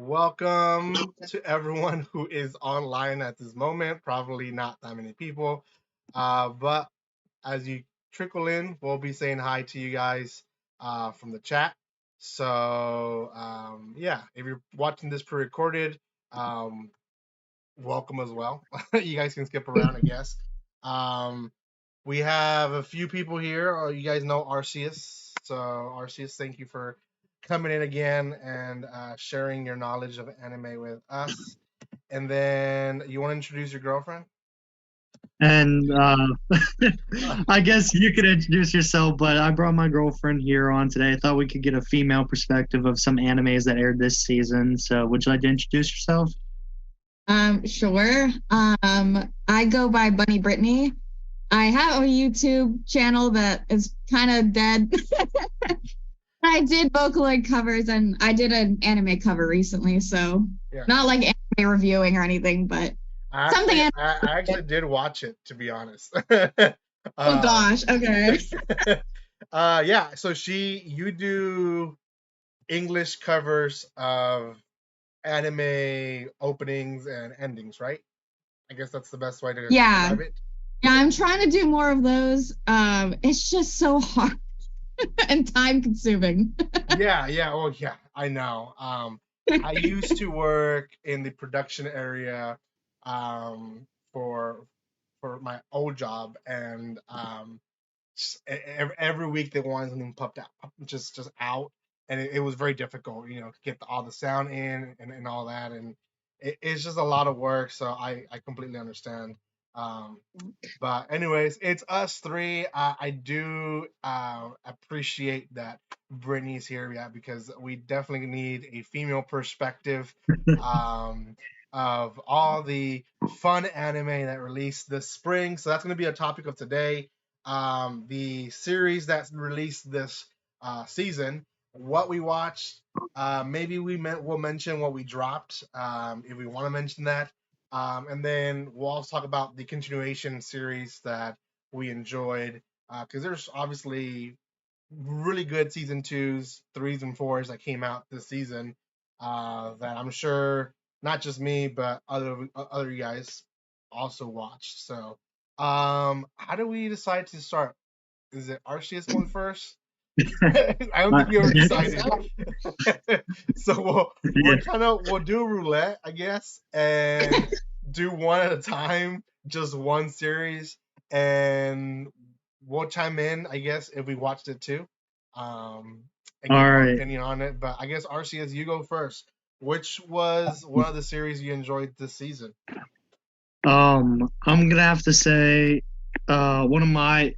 Welcome to everyone who is online at this moment. Probably not that many people, but as you trickle in, we'll be saying hi to you guys from the chat. So, yeah, if you're watching this pre-recorded, um, welcome as well. You guys can skip around, I guess. Um, we have a few people here. You guys know Arceus. So, Arceus, thank you for coming in again and sharing your knowledge of anime with us. And then you want to introduce your girlfriend? And I guess you could introduce yourself, but I brought my girlfriend here on today. I thought we could get a female perspective of some animes that aired this season. So, would you like to introduce yourself? Sure. I go by Bunny Brittany. I have a YouTube channel that is kind of dead. I did Vocaloid covers and I did an anime cover recently, so Yeah. not like anime reviewing or anything, but something. I actually did watch it, to be honest. Oh gosh, okay. Yeah. So you do English covers of anime openings and endings, right? I guess that's the best way to Yeah. describe it. Yeah, I'm trying to do more of those. It's just so hard and time consuming. Yeah. Oh, yeah. I know. I used to work in the production area for my old job, and every week they wanted something popped out, just out, and it was very difficult, to get all the sound in and all that, and it's just a lot of work. So I completely understand. Um, but anyways, it's us three. I do appreciate that Brittany's here, yeah, because we definitely need a female perspective um, of all the fun anime that released this spring. So that's going to be a topic of today. The series that's released this season, what we watched. Maybe we'll mention what we dropped if we want to mention that. And then we'll also talk about the continuation series that we enjoyed, because there's obviously really good season twos, threes, and fours that came out this season that I'm sure not just me but other guys also watched. So, how do we decide to start? Is it Arceus going first? I don't think we ever decided. So we'll do roulette, I guess, and do one at a time, just one series, and we'll chime in, I guess, if we watched it too, and give All our right. opinion on it. But I guess Arceus, you go first. Which was one of the series you enjoyed this season? I'm gonna have to say, one of my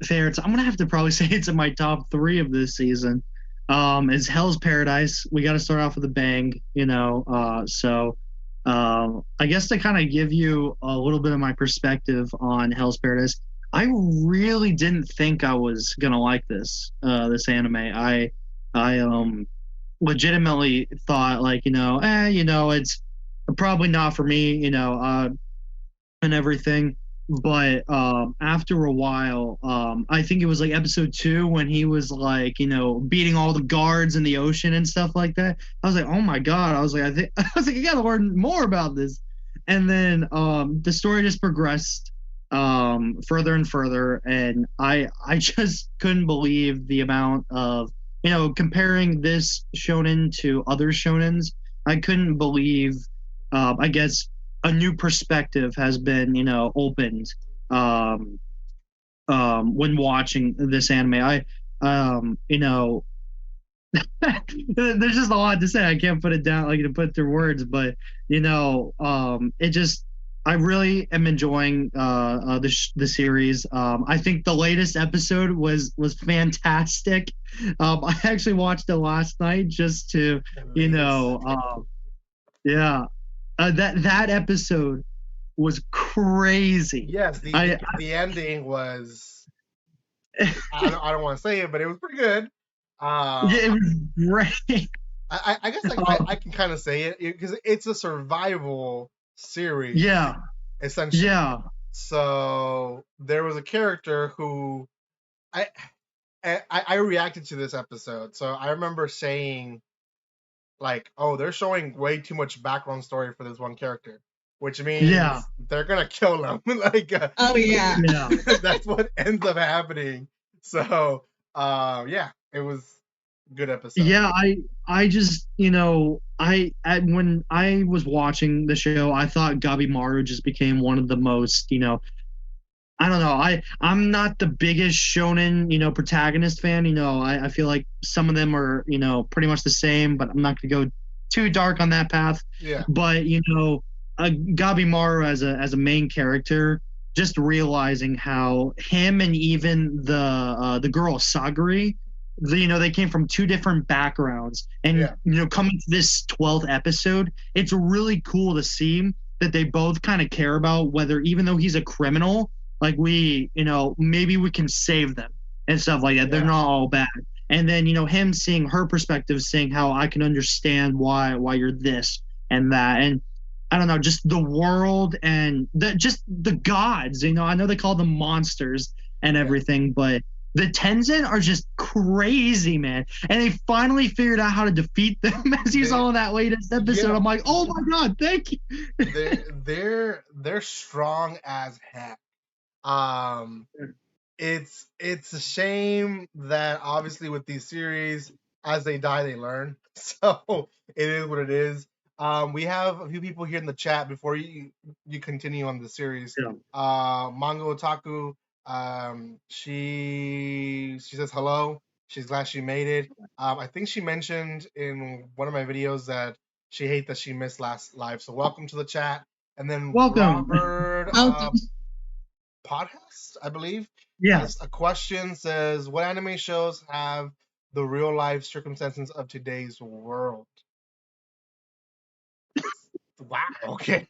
favorites. I'm gonna have to probably say it's in my top three of this season. Is Hell's Paradise. We got to start off with a bang, I guess to kind of give you a little bit of my perspective on Hell's Paradise, I really didn't think I was gonna like this anime. I legitimately thought like it's probably not for me, and everything. But after a while, I think it was like episode 2 when he was like, beating all the guards in the ocean and stuff like that. I was like, oh my god! I was like, I gotta learn more about this. And then the story just progressed further and further, and I just couldn't believe the amount of comparing this shonen to other shonens. I couldn't believe, I guess, a new perspective has been opened when watching this anime. There's just a lot to say. I can't put it down like to put it through words, but it just I really am enjoying the series. I think the latest episode was fantastic. I actually watched it last night just to yeah, that episode was crazy. Yes, the ending was. I don't want to say it, but it was pretty good. It was great. I guess I can kind of say it because it's a survival series. Yeah. Essentially. Yeah. So there was a character who I reacted to this episode. So I remember saying like, oh, they're showing way too much background story for this one character, which Yeah, means they're gonna kill them. Like, Oh yeah. yeah. that's what ends up happening. So, yeah, it was a good episode. Yeah, I just when I was watching the show, I thought Gabi Maru just became one of the most I don't know. I'm not the biggest shonen protagonist fan. I feel like some of them are pretty much the same, but I'm not going to go too dark on that path. Yeah, But Gabi Maru as a main character, just realizing how him and even the girl Sagari, they came from two different backgrounds, and yeah, coming to this 12th episode, it's really cool to see that they both kind of care about whether, even though he's a criminal, like maybe we can save them and stuff like that. They're yeah, not all bad. And then him seeing her perspective, saying how I can understand why you're this and that. And I don't know, just the world and the gods. I know they call them monsters and yeah. everything, but the Tenzin are just crazy, man. And they finally figured out how to defeat them, as you They, saw in that latest episode. yeah, I'm like, oh my god, thank you. they're strong as heck. Um, it's a shame that obviously with these series, as they die, they learn. So it is what it is. We have a few people here in the chat before you continue on the series. Yeah. Mango Otaku, she says hello. She's glad she made it. I think she mentioned in one of my videos that she hates that she missed last live. So welcome to the chat. And then Welcome. Robert Oh, Podcast, I believe, Yeah. has a question. Says, what anime shows have the real life circumstances of today's world? Wow. Okay.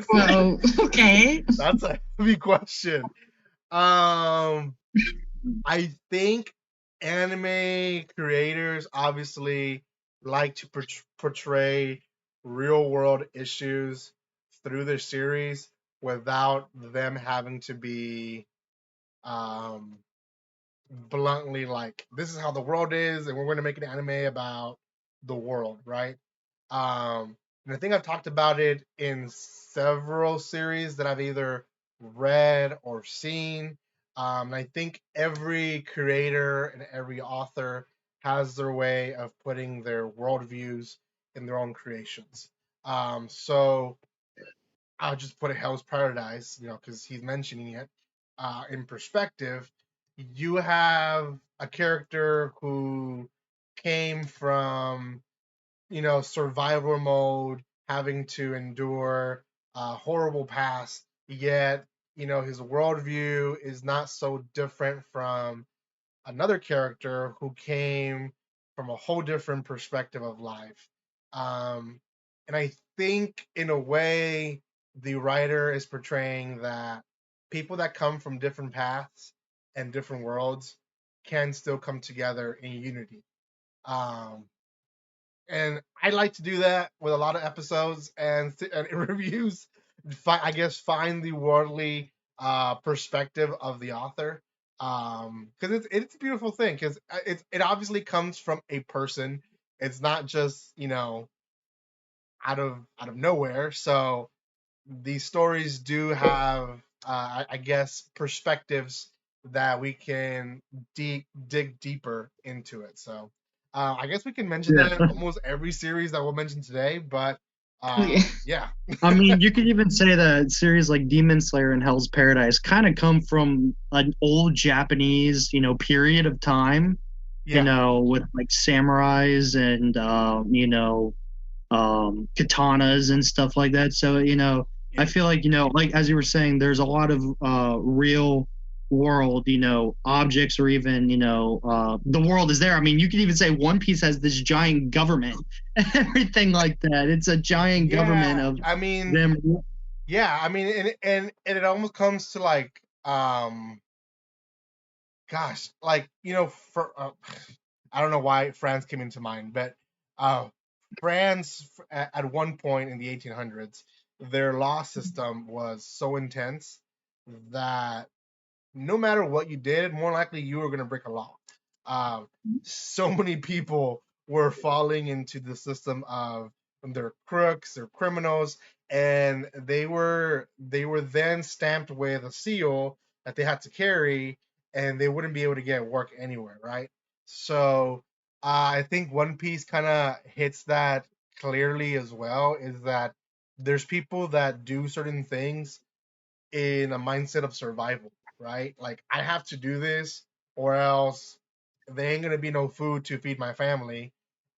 whoa. Okay. That's a heavy question. Um, I think anime creators obviously like to portray real world issues through their series without them having to be um bluntly like, this is how the world is and we're going to make an anime about the world, right? And I think I've talked about it in several series that I've either read or seen. And I think every creator and every author has their way of putting their worldviews in their own creations. So I'll just put it Hell's Paradise, because he's mentioning it. In perspective, you have a character who came from, survival mode, having to endure a horrible past, yet, his worldview is not so different from another character who came from a whole different perspective of life. Um, and I think, in a way, the writer is portraying that people that come from different paths and different worlds can still come together in unity. Um, and I like to do that with a lot of episodes and reviews. I guess find the worldly perspective of the author, because it's a beautiful thing because it obviously comes from a person. It's not just out of nowhere. So these stories do have I guess perspectives that we can dig deeper into it. So I guess we can mention that in Yeah. almost every series that we'll mention today. But Yeah. yeah, I mean, you could even say that series like Demon Slayer and Hell's Paradise kind of come from an old Japanese, period of time, yeah, with like samurais and, katanas and stuff like that. So, I yeah, feel like, like as you were saying, there's a lot of real world, objects or even, the world is there. I mean, you could even say One Piece has this giant government and everything like that. It's a giant government yeah. of I mean, them. yeah. I mean, and it almost comes to like gosh, like for I don't know why France came into mind, but uh, France at one point in the 1800s, their law system was so intense that no matter what you did, more likely you were going to break a law. Um, so many people were falling into the system of they're crooks, they're criminals, and they were then stamped with a seal that they had to carry, and they wouldn't be able to get work anywhere, right? So I think One Piece kind of hits that clearly as well. Is that there's people that do certain things in a mindset of survival, right? Like I have to do this or else there ain't gonna be no food to feed my family.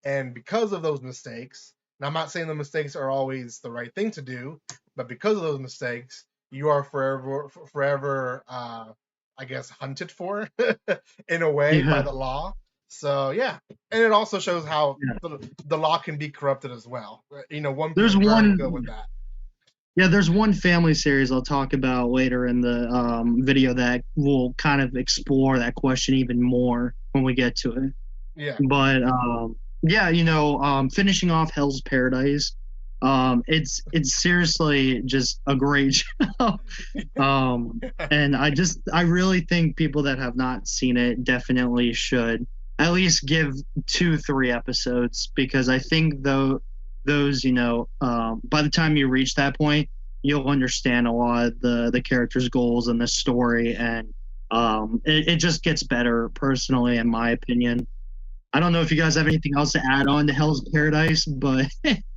And because of those mistakes, and I'm not saying the mistakes are always the right thing to do, but because of those mistakes, you are forever, I guess, hunted for in a way by Yeah, the law. So yeah, and it also shows how yeah. the law can be corrupted as well. One Piece There's is very good one. with that. Yeah, there's one family series I'll talk about later in the video that will kind of explore that question even more when we get to it. Yeah. But yeah, finishing off Hell's Paradise, it's seriously just a great show. And I really think people that have not seen it definitely should at least give 2, 3 episodes, because I think though those by the time you reach that point, you'll understand a lot of the characters' goals and the story, and it just gets better personally, in my opinion. I don't know if you guys have anything else to add on to Hell's Paradise, but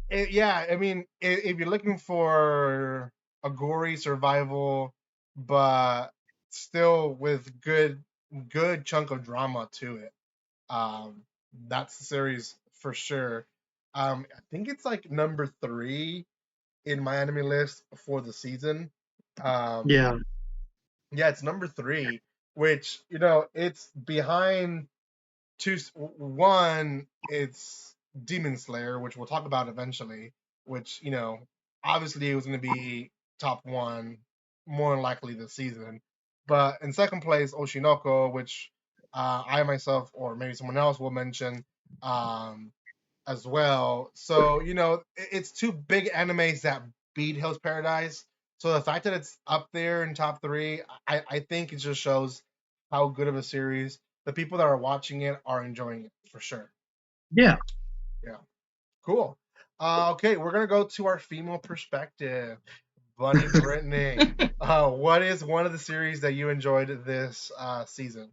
Yeah, I mean, if you're looking for a gory survival, but still with good chunk of drama to it, um, that's the series for sure. I think it's like number 3 in my anime list for the season. Um, yeah, yeah, it's number 3, which it's behind one, it's Demon Slayer, which we'll talk about eventually, which obviously it was going to be top one more than likely this season. But in second place, Oshinoko, which I myself or maybe someone else will mention um, as well. So it's two big animes that beat Hell's Paradise. So the fact that it's up there in top 3, I think it just shows how good of a series the people that are watching it are enjoying it for sure. yeah. Yeah, cool. Okay, we're gonna go to our female perspective. Bunny Brittany, what is one of the series that you enjoyed this season?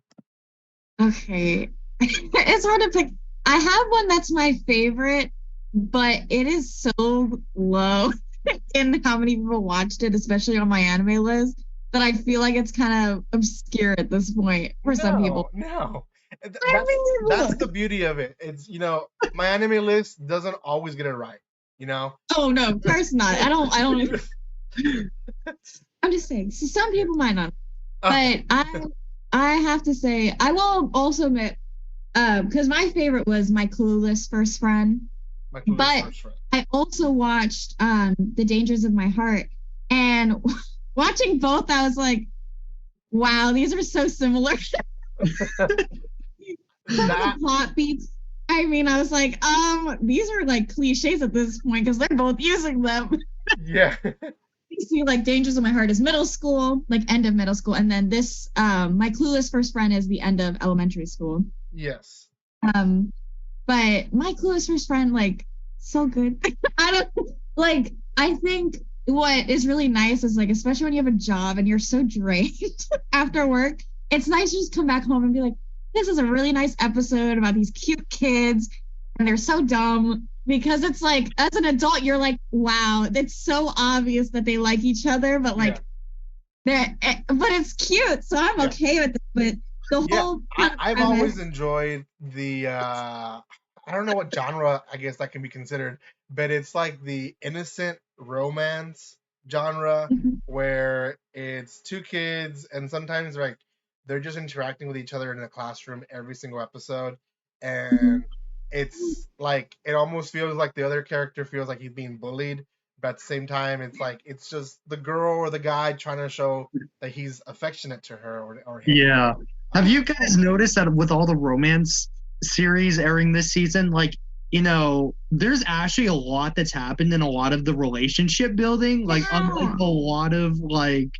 Okay. It's hard to pick. I have one that's my favorite, but it is so low in how many people watched it, especially on my anime list, that I feel like it's kind of obscure at this point for some people. No, no. I That's mean, the beauty of it. It's my anime list doesn't always get it right. You know. oh no, of course not. I don't. I'm just saying. So some people might not, but Okay. I have to say I will also admit because my favorite was My Clueless First Friend, My clueless but first friend. I also watched The Dangers of My Heart, and watching both, I was like, wow, these are so similar. Some of the That plot beats. I mean, I was like, these are like cliches at this point because they're both using them. yeah. You see, like Dangers of My Heart is middle school, like end of middle school, and then this, My Clueless First Friend is the end of elementary school. Yes. Um, but My Clueless First Friend, like, so good. I don't like. I think what is really nice is like, especially when you have a job and you're so drained after work, it's nice to just come back home and be like, this is a really nice episode about these cute kids, and they're so dumb. Because it's like, as an adult, you're like, wow, it's so obvious that they like each other, but Yeah. like, but it's cute, so I'm Yeah. okay with it. But the Yeah, whole I've always premise, enjoyed the I don't know what genre I guess that can be considered, but it's like the innocent romance genre Mhm, where it's two kids and sometimes like they're just interacting with each other in a classroom every single episode, mhm. and it's like it almost feels like the other character feels like he's being bullied, but at the same time it's like it's just the girl or the guy trying to show that he's affectionate to her or him. Yeah. Have Uh, you guys noticed that with all the romance series airing this season, like, there's actually a lot that's happened in a lot of the relationship building, like unlike Yeah. a lot of like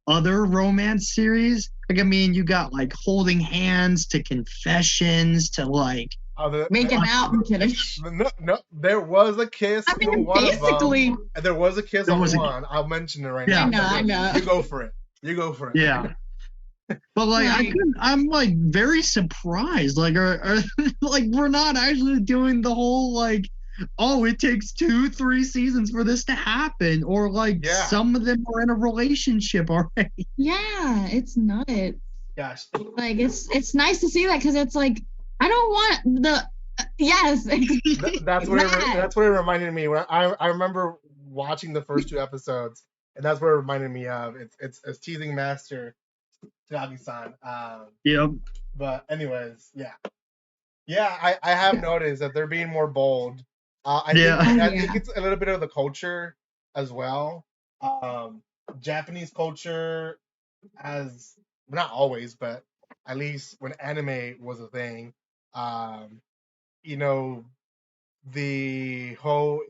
other romance series. Like, I mean, you got like holding hands to confessions to like Making out. I'm kidding. No, there was a kiss I mean, in one basically. of them. And there was a kiss There on was a- one. I'll mention it right Yeah. now. I know. You go for it. You go for it. Yeah. But like I'm like very surprised. Like are like we're not actually doing the whole like, oh, it takes 2-3 seasons for this to happen, or like some of them are in a relationship already. Yeah, it's nuts. Gosh. Like it's nice to see that, because it's like I don't want the yes. That's what it reminded me. When I remember watching the first 2 episodes, and that's what it reminded me of. It's teasing master Takagi-san. Yep. But anyways, I have noticed that they're being more bold. I think it's a little bit of the culture as well. Japanese culture has, not always, but at least when anime was a thing, you know, the whole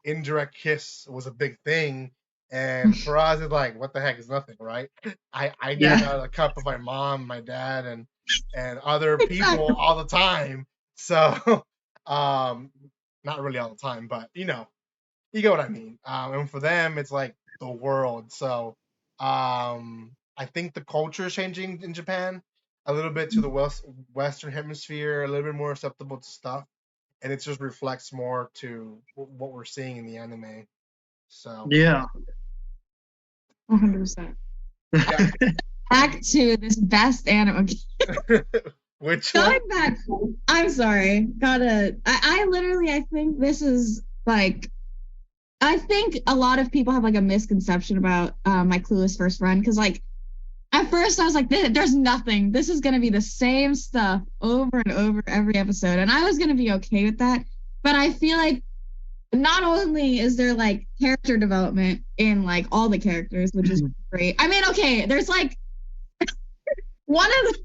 indirect kiss was a big thing. And for us, it's like, what the heck is nothing, right? I get out of the cup of my mom, my dad, and other people all the time. So, not really all the time, but you get what I mean. And for them, it's like the world. So, I think the culture is changing in Japan a little bit to the Western Hemisphere, a little bit more acceptable to stuff, and it just reflects more to what we're seeing in the anime. So 100%. Back to this best anime. Which going back, I'm sorry. I literally, I think this is like, I think a lot of people have like a misconception about my Clueless first run, because like at first I was like, there's nothing. This is gonna be the same stuff over and over every episode, and I was gonna be okay with that. But I feel like not only is there like character development in like all the characters, which is great. I mean, okay, there's like one of the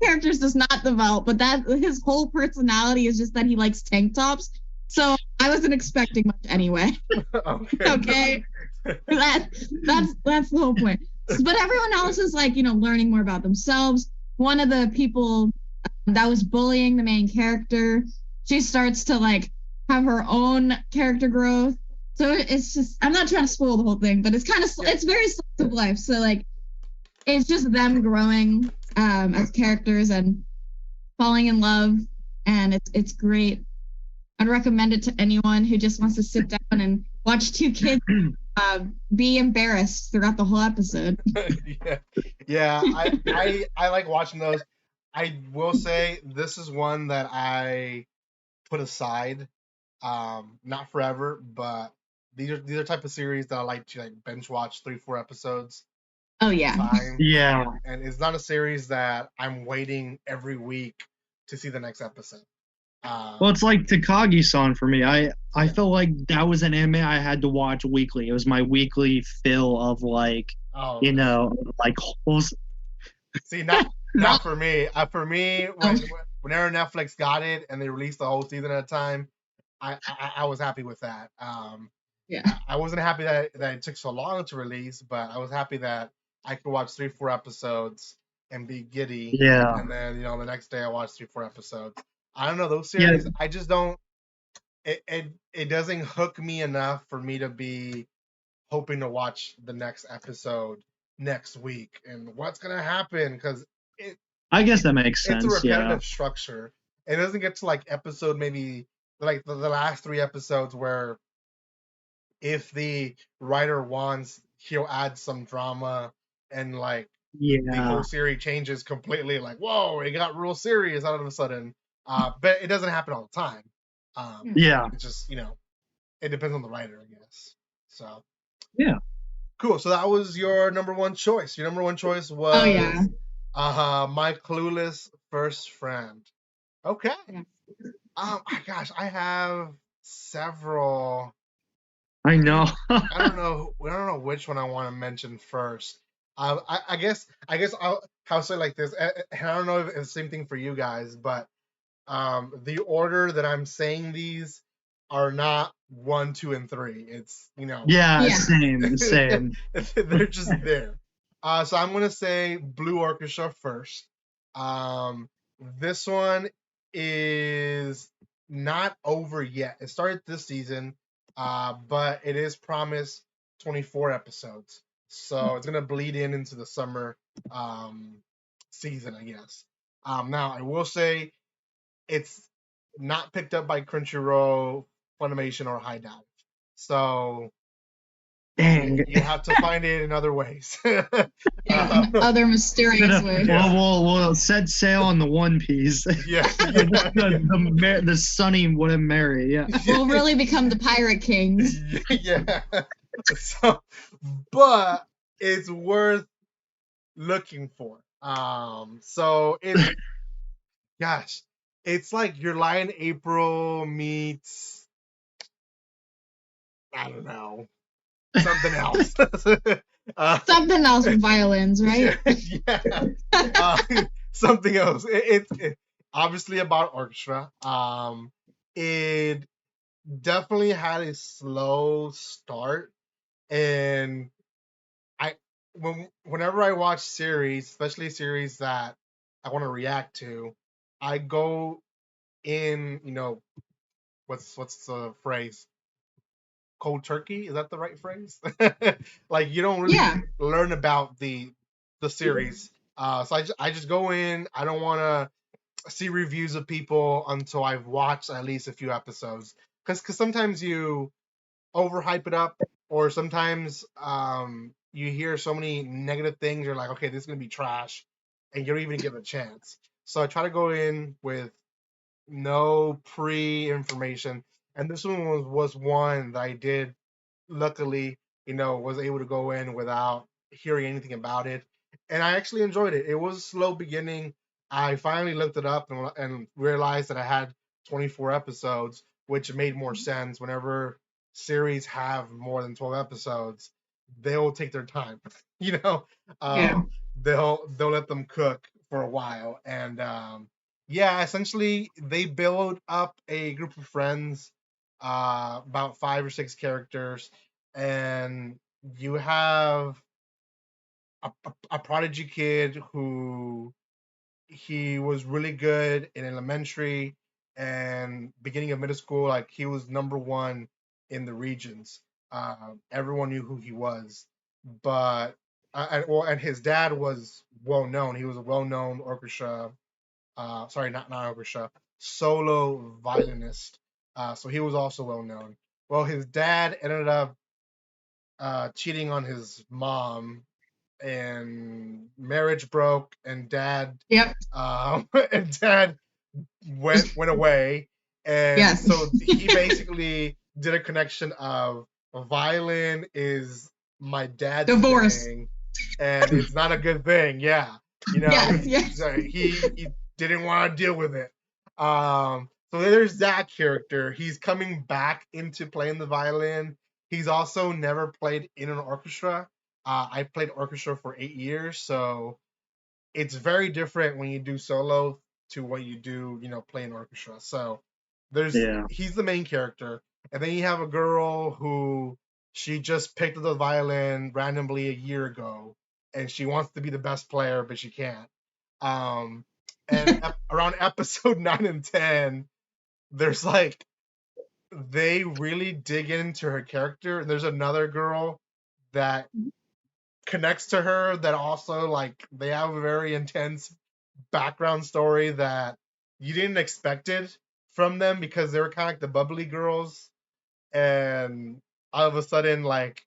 characters does not develop, but that his whole personality is just that he likes tank tops. So I wasn't expecting much anyway. Okay. That's the whole point. But everyone else is like, learning more about themselves. One of the people that was bullying the main character, she starts to like have her own character growth. So it's just, I'm not trying to spoil the whole thing, but it's kind of, it's very slice of life. So like, it's just them growing as characters and falling in love, and it's great. I'd recommend it to anyone who just wants to sit down and watch 2 kids be embarrassed throughout the whole episode. I like watching those. I will say this is one that I put aside, not forever, but these are type of series that I like to like binge watch 3-4 episodes. Oh yeah. Yeah. And it's not a series that I'm waiting every week to see the next episode. Well, it's like Takagi-san for me. I felt like that was an anime I had to watch weekly. It was my weekly fill of like, like whole. See, not for me. For me, whenever Netflix got it and they released the whole season at a time, I was happy with that. I wasn't happy that it took so long to release, but I was happy that I could watch 3-4 episodes and be giddy. Yeah. And then the next day I watched 3-4 episodes. I don't know, those series. I just don't. It doesn't hook me enough for me to be hoping to watch the next episode next week and what's gonna happen, because I guess that makes sense. It's a repetitive structure. It doesn't get to like episode maybe like the last 3 episodes where if the writer wants, he'll add some drama and like the whole series changes completely. Like, whoa, it got real serious all of a sudden. But it doesn't happen all the time. It's just it depends on the writer, I guess. So cool. So that was your number one choice. Your number one choice was My Clueless First Friend. Okay. Gosh, I have several. I know. I don't know which one I want to mention first. I guess I'll say like this. And I don't know if it's the same thing for you guys, but the order that I'm saying these are not 1, 2, and 3. It's same. They're just there. So I'm gonna say Blue Orchestra first. This one is not over yet. It started this season, but it is promised 24 episodes. So it's gonna bleed in into the summer um, season, I guess. Now I will say it's not picked up by Crunchyroll, Funimation, or High Dive. So Dang. you have to find it in other ways. Yeah, other mysterious ways. Yeah. We'll set sail on the One Piece. Yeah, the Sunny Wouldn't Marry. Yeah. We'll really become the pirate kings. yeah. So, but it's worth looking for. So gosh, it's like Your Lie in April meets, I don't know, something else. Something else with violins, right? Yeah. Uh, something else. It obviously about orchestra. It definitely had a slow start, and whenever I watch series, especially series that I want to react to, I go in, what's the phrase? Cold turkey? Is that the right phrase? Like you don't really Yeah. learn about the series. So I just go in. I don't want to see reviews of people until I've watched at least a few episodes. Because sometimes you overhype it up, or sometimes you hear so many negative things. You're like, okay, this is gonna be trash, and you don't even give it a chance. So I try to go in with no pre-information, and this one was one that I did luckily, was able to go in without hearing anything about it. And I actually enjoyed it. It was a slow beginning. I finally looked it up and realized that I had 24 episodes, which made more sense. Whenever series have more than 12 episodes, they'll take their time. you know, Yeah. they'll let them cook for a while. And yeah, essentially they build up a group of friends, about 5 or 6 characters, and you have a prodigy kid who he was really good in elementary and beginning of middle school. Like he was number one in the regions. Everyone knew who he was, but and his dad was well known. He was a well known orchestra. Sorry, not orchestra, solo violinist. So he was also well known. Well, his dad ended up cheating on his mom, and marriage broke, and dad Yep. and dad went away, and Yes. so he basically did a connection of violin is my dad's Divorce. thing, and it's not a good thing. Yeah, Yes. so he didn't want to deal with it. So there's that character. He's coming back into playing the violin. He's also never played in an orchestra. I played orchestra for 8 years, so it's very different when you do solo to what you do, play in orchestra. So Yeah. he's the main character, and then you have a girl who she just picked up the violin randomly a year ago, and she wants to be the best player, but she can't. Um, and around episode 9 and 10, there's like they really dig into her character, and there's another girl that connects to her that also like they have a very intense background story that you didn't expect it from them because they were kind of like the bubbly girls, and all of a sudden like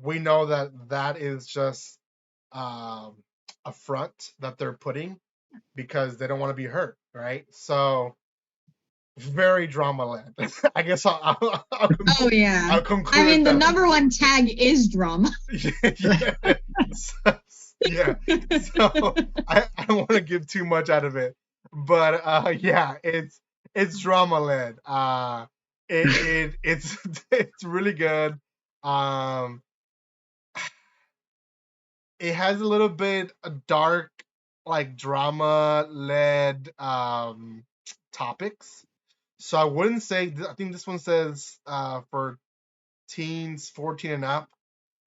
we know that that is just um a front that they're putting because they don't want to be hurt, right? So very drama led. I guess Oh yeah. I'll conclude. I mean, the that. number one tag is drama. Yeah. Yeah. So I don't want to give too much out of it, but yeah, it's drama led. It's it's really good. Um, it has a little bit of dark, like drama led topics. So I wouldn't say. I think this one says for teens 14 and up.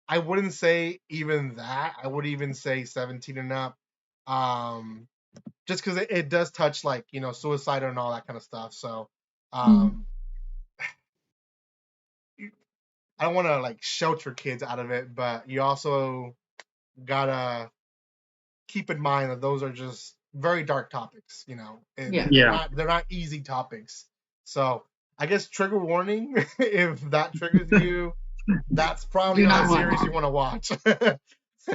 I wouldn't say even that. I would even say 17 and up. just because it does touch like suicide and all that kind of stuff. So Mm. um, I don't want to like shelter kids out of it, but you also gotta keep in mind that those are just very dark topics. And Yeah. they're Yeah. not easy topics. So I guess trigger warning if that triggers you, that's probably Do not not a watch. series you want to watch.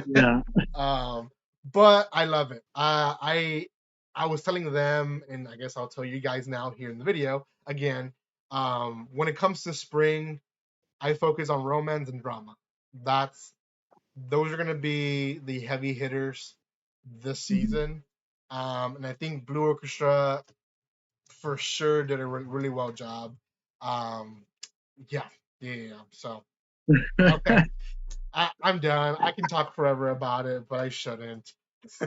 Yeah. But I love it. I was telling them, and I guess I'll tell you guys now here in the video again. When it comes to spring, I focus on romance and drama. Those are gonna be the heavy hitters this season. And I think Blue Orchestra for sure did a really well job. Um, yeah, yeah. So okay, I'm done. I can talk forever about it, but I shouldn't.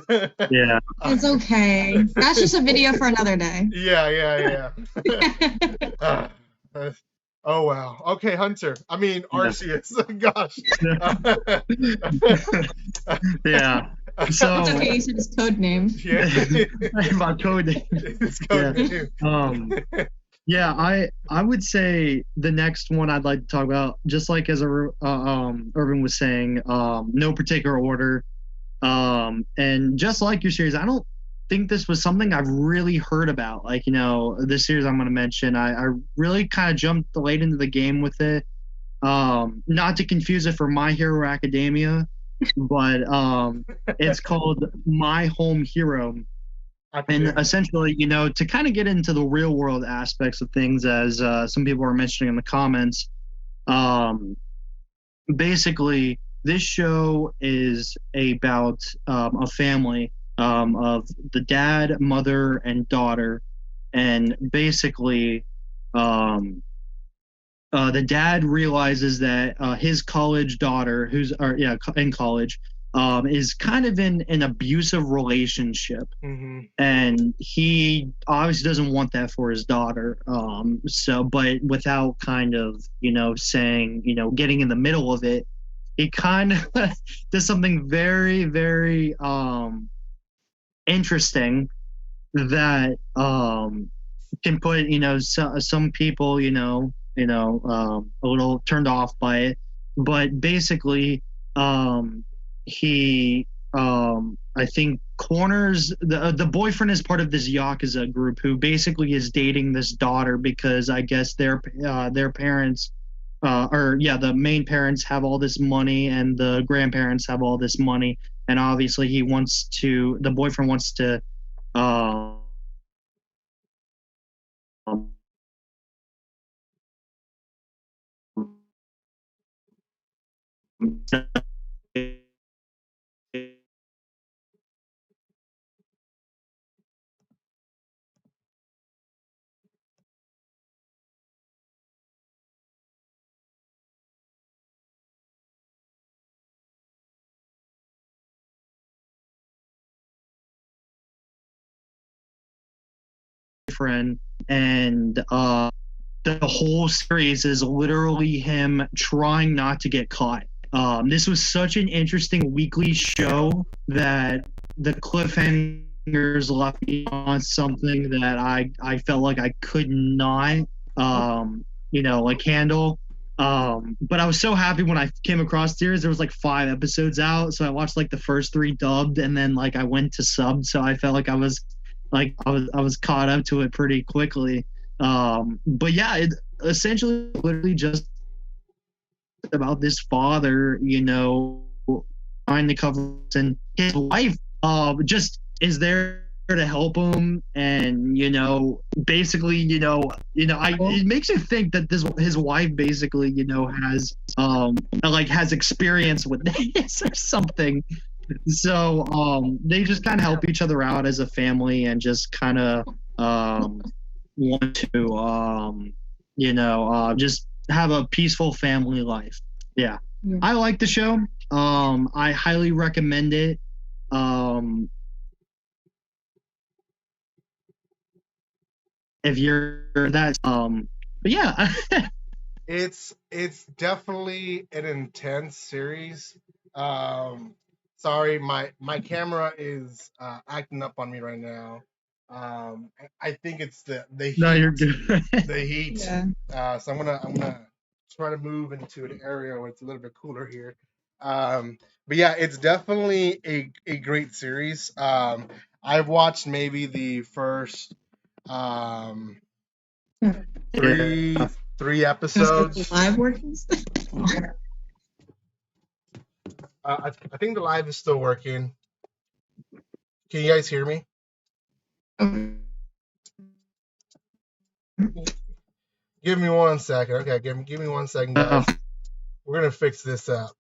Yeah. It's okay. That's just a video for another day. Yeah. Uh, oh wow. Okay, Hunter. I mean Arceus. Gosh. Yeah. So It's okay. You said his code name. Yeah. my code. It's code name. Yeah, I would say the next one I'd like to talk about, just like as Irvin was saying, no particular order, and just like your series, I don't think this was something I've really heard about. Like this series I'm going to mention, I really kind of jumped late into the game with it. Not to confuse it for My Hero Academia, but it's called My Home Hero. And essentially, to kind of get into the real world aspects of things, as some people are mentioning in the comments, basically, this show is about a family of the dad, mother, and daughter. And basically, the dad realizes that his college daughter, who's in college, is kind of in an abusive relationship, and he obviously doesn't want that for his daughter. But without kind of saying getting in the middle of it, he kind of does something very very interesting that can put some people a little turned off by it. But basically, he I think corners the boyfriend is part of this yakuza group who basically is dating this daughter because I guess their parents the main parents have all this money and the grandparents have all this money, and obviously the boyfriend wants to boyfriend, and the whole series is literally him trying not to get caught. This was such an interesting weekly show that the cliffhangers left me on something that I felt like I could not handle. But I was so happy when I came across series. There was like 5 episodes out, so I watched like the first 3 dubbed, and then like I went to subbed, so I felt like I was caught up to it pretty quickly. But yeah, it essentially literally just about this father, trying to cover, and his wife just is there to help him, and basically it makes you think that his wife basically has has experience with this or something. So they just kind of help each other out as a family and just kind of want to just have a peaceful family life. Yeah. I like the show. I highly recommend it. If you're that but yeah. It's definitely an intense series. Sorry, my camera is acting up on me right now. I think it's the No, heat. you're good. The heat. Yeah. So I'm gonna try to move into an area where it's a little bit cooler here. But yeah, it's definitely a great series. I've watched maybe the first um, three Yeah. three Just get the episodes. live working. I think the live is still working. Can you guys hear me? Okay. Give me 1 second. Okay, give me 1 second, guys. We're gonna fix this up.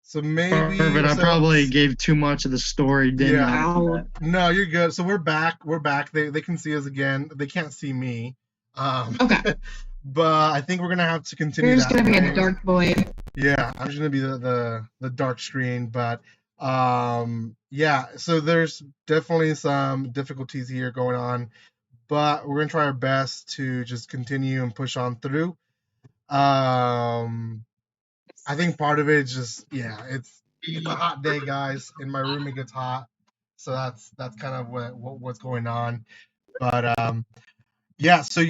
So maybe Perfect. I so probably gave too much of the story, didn't yeah. I? Ow. No, you're good. So we're back. We're back. They can see us again. They can't see me. Um, Okay. but I think we're gonna have to continue You're just that gonna be a way. dark boy. Yeah, I'm just gonna be the dark screen, but yeah. So there's definitely some difficulties here going on, but we're gonna try our best to just continue and push on through. Um, I think part of it is just yeah, it's a hot day, guys. In my room it gets hot, so that's kind of what's going on. But yeah. So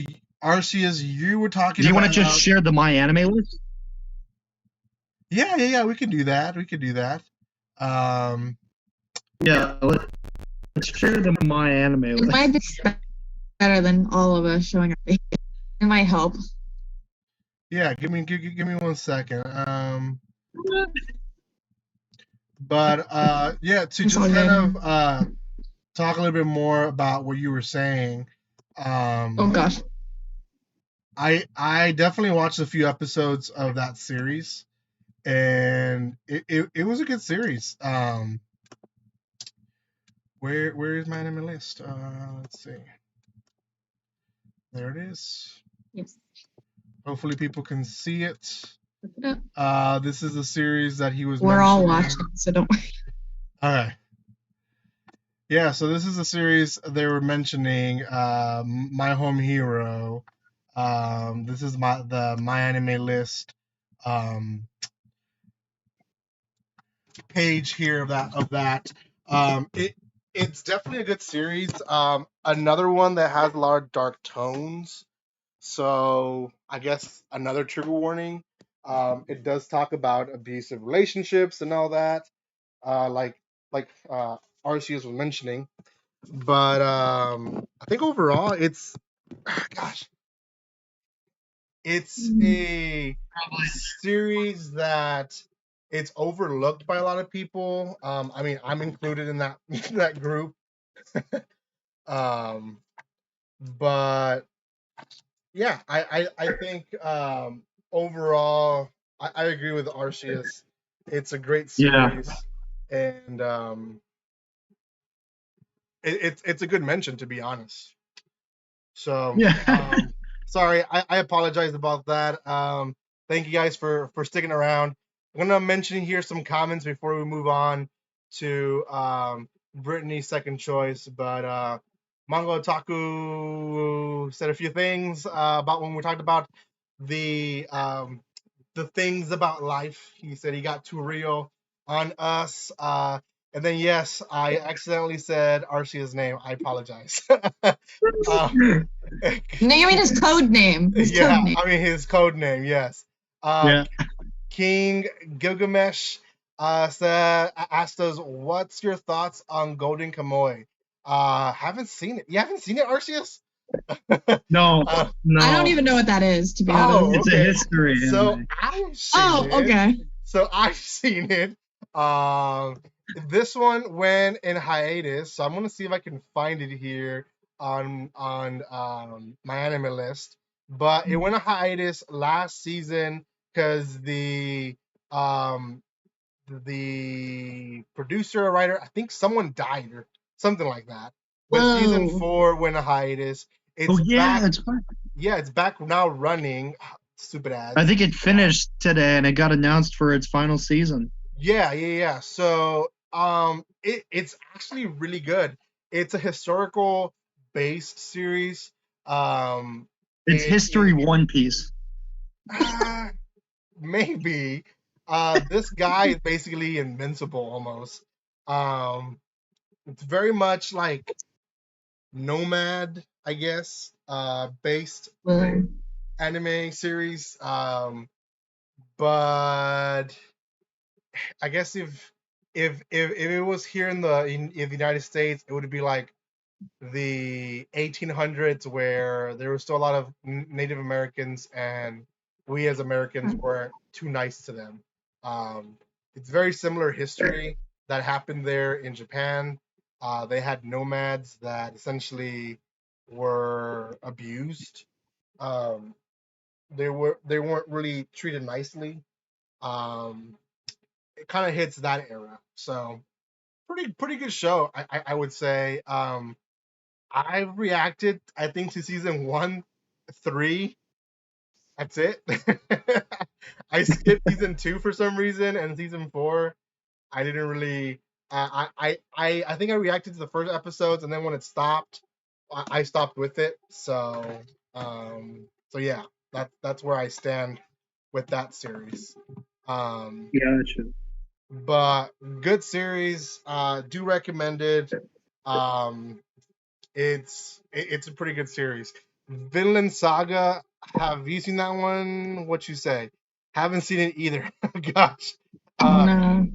Arceus, you were talking Do you want to just about share the My Anime list? yeah. We can do that. We can do that. Um, Yeah, let's share the My Anime It list. might be better than all of us showing up. It might help. yeah. Give me 1 second. But yeah, to It's just all kind good. of talk a little bit more about what you were saying. Oh gosh. I definitely watched a few episodes of that series, and it was a good series. Where is my anime list? Let's see. There it is. Yes. Hopefully people can see it. Look it up. This is the series that he was We're all mentioning. watching, so don't worry. All right. Yeah, so this is a series they were mentioning. My Home Hero. This is my anime list um, page here of that. It's definitely a good series. Another one that has a lot of dark tones. So I guess another trigger warning. It does talk about abusive relationships and all that. Like Arceus was mentioning. But I think overall it's gosh, it's a series that it's overlooked by a lot of people. I mean, I'm included in that that group. Um, but yeah, I think overall I agree with Arceus. It's a great Yeah. series, and it's a good mention, to be honest. So Yeah. sorry, I apologize about that. Thank you guys for sticking around. I'm gonna mention here some comments before we move on to Brittany's second choice, but Manga Otaku said a few things about when we talked about the um, the things about life. He said he got too real on us. And then yes, I accidentally said Arcea's name. I apologize. uh, No, you mean his code name. His yeah, code name. I mean his code name. Yes. Yeah. King Gilgamesh asked us, "What's your thoughts on Golden Kamuy?" Haven't seen it. You haven't seen it, Arceus? No, Uh, no. I don't even know what that is, to be oh, honest. It's a okay. history So anime. I've seen Oh, it. okay. So I've seen it. Um, this one went in hiatus, so I'm gonna see if I can find it here on my anime list. But it went on hiatus last season because um the producer or writer, I think someone died or something like that. But season Whoa. 4 went on hiatus. It's Oh yeah, back. that's fine. Yeah, it's back now running. Stupid ads. I think it finished today and it got announced for its final season. Yeah. So it's actually really good. It's a historical based series. Um It's history One Piece. uh, maybe this guy is basically invincible almost. Um it's very much like Nomad, I guess, based Whoa. anime series. But I guess if it was here in the United States, it would be like the 1800s where there was still a lot of Native Americans, and we as Americans weren't too nice to them. It's very similar history that happened there in Japan. They had nomads that essentially were abused. Um, they weren't really treated nicely. Um, it kind of hits that era. So pretty good show, I would say. I reacted, I think, to season 1, 3. That's it. I skipped season 2 for some reason, and season 4, I didn't really. I think I reacted to the first episodes, and then when it stopped, I stopped with it. So yeah, that's where I stand with that series. Um, Gotcha. but good series. Do recommend it. Um, it's a pretty good series. Vinland Saga. Have you seen that one? What you say? Haven't seen it either. Gosh. Oh, Uh, no.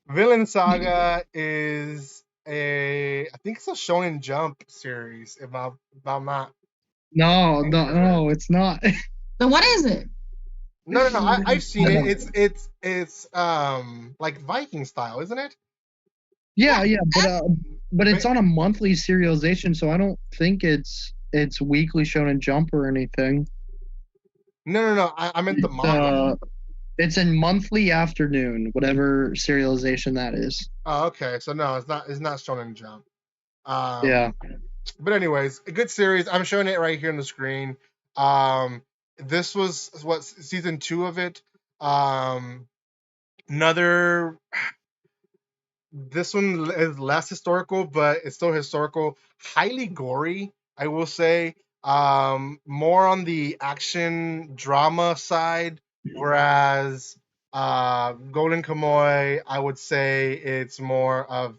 Vinland Saga is I think it's a Shonen Jump series. If I'm not No, it's not. So what is it? no. I've seen it. It's like Viking style, isn't it? Yeah, but it's on a monthly serialization, so I don't think it's weekly Shonen Jump or anything. No. I meant the It's, manga. it's in monthly afternoon, whatever serialization that is. Oh, okay. So no, it's not Shonen Jump. Yeah. But anyways, a good series. I'm showing it right here on the screen. This was what season 2 of it. Another. This one is less historical, but it's still historical. Highly gory, I will say. More on the action drama side, whereas Golden Kamuy, I would say it's more of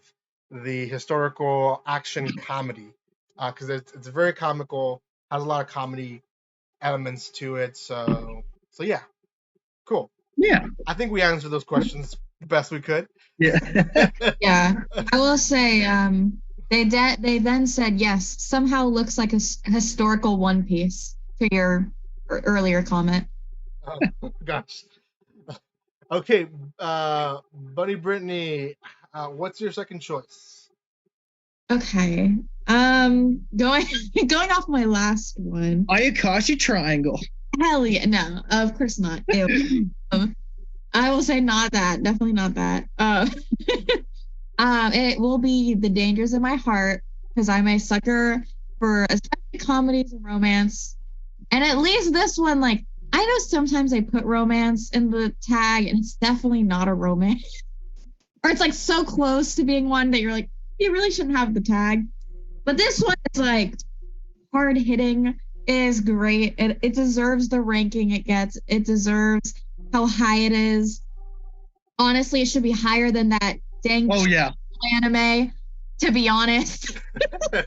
the historical action comedy, because it's very comical, has a lot of comedy elements to it. So yeah, cool. Yeah. I think we answered those questions the best we could. Yeah. Yeah, I will say, they then said yes. Somehow looks like a historical One Piece to your earlier comment. Oh, gosh. Okay, Buddy Brittany, what's your second choice? Okay, going going off my last one. Ayakashi Triangle. Hell yeah, no, of course not. Ew. I will say not that. Definitely not that. It will be The Dangers of My Heart because I'm a sucker for especially comedies and romance. And at least this one, like, I know sometimes they put romance in the tag and it's definitely not a romance. Or it's like so close to being one that you're like, you really shouldn't have the tag. But this one is like hard hitting, is great. It deserves the ranking it gets. It deserves how high it is. Honestly, it should be higher than that dang anime, to be honest.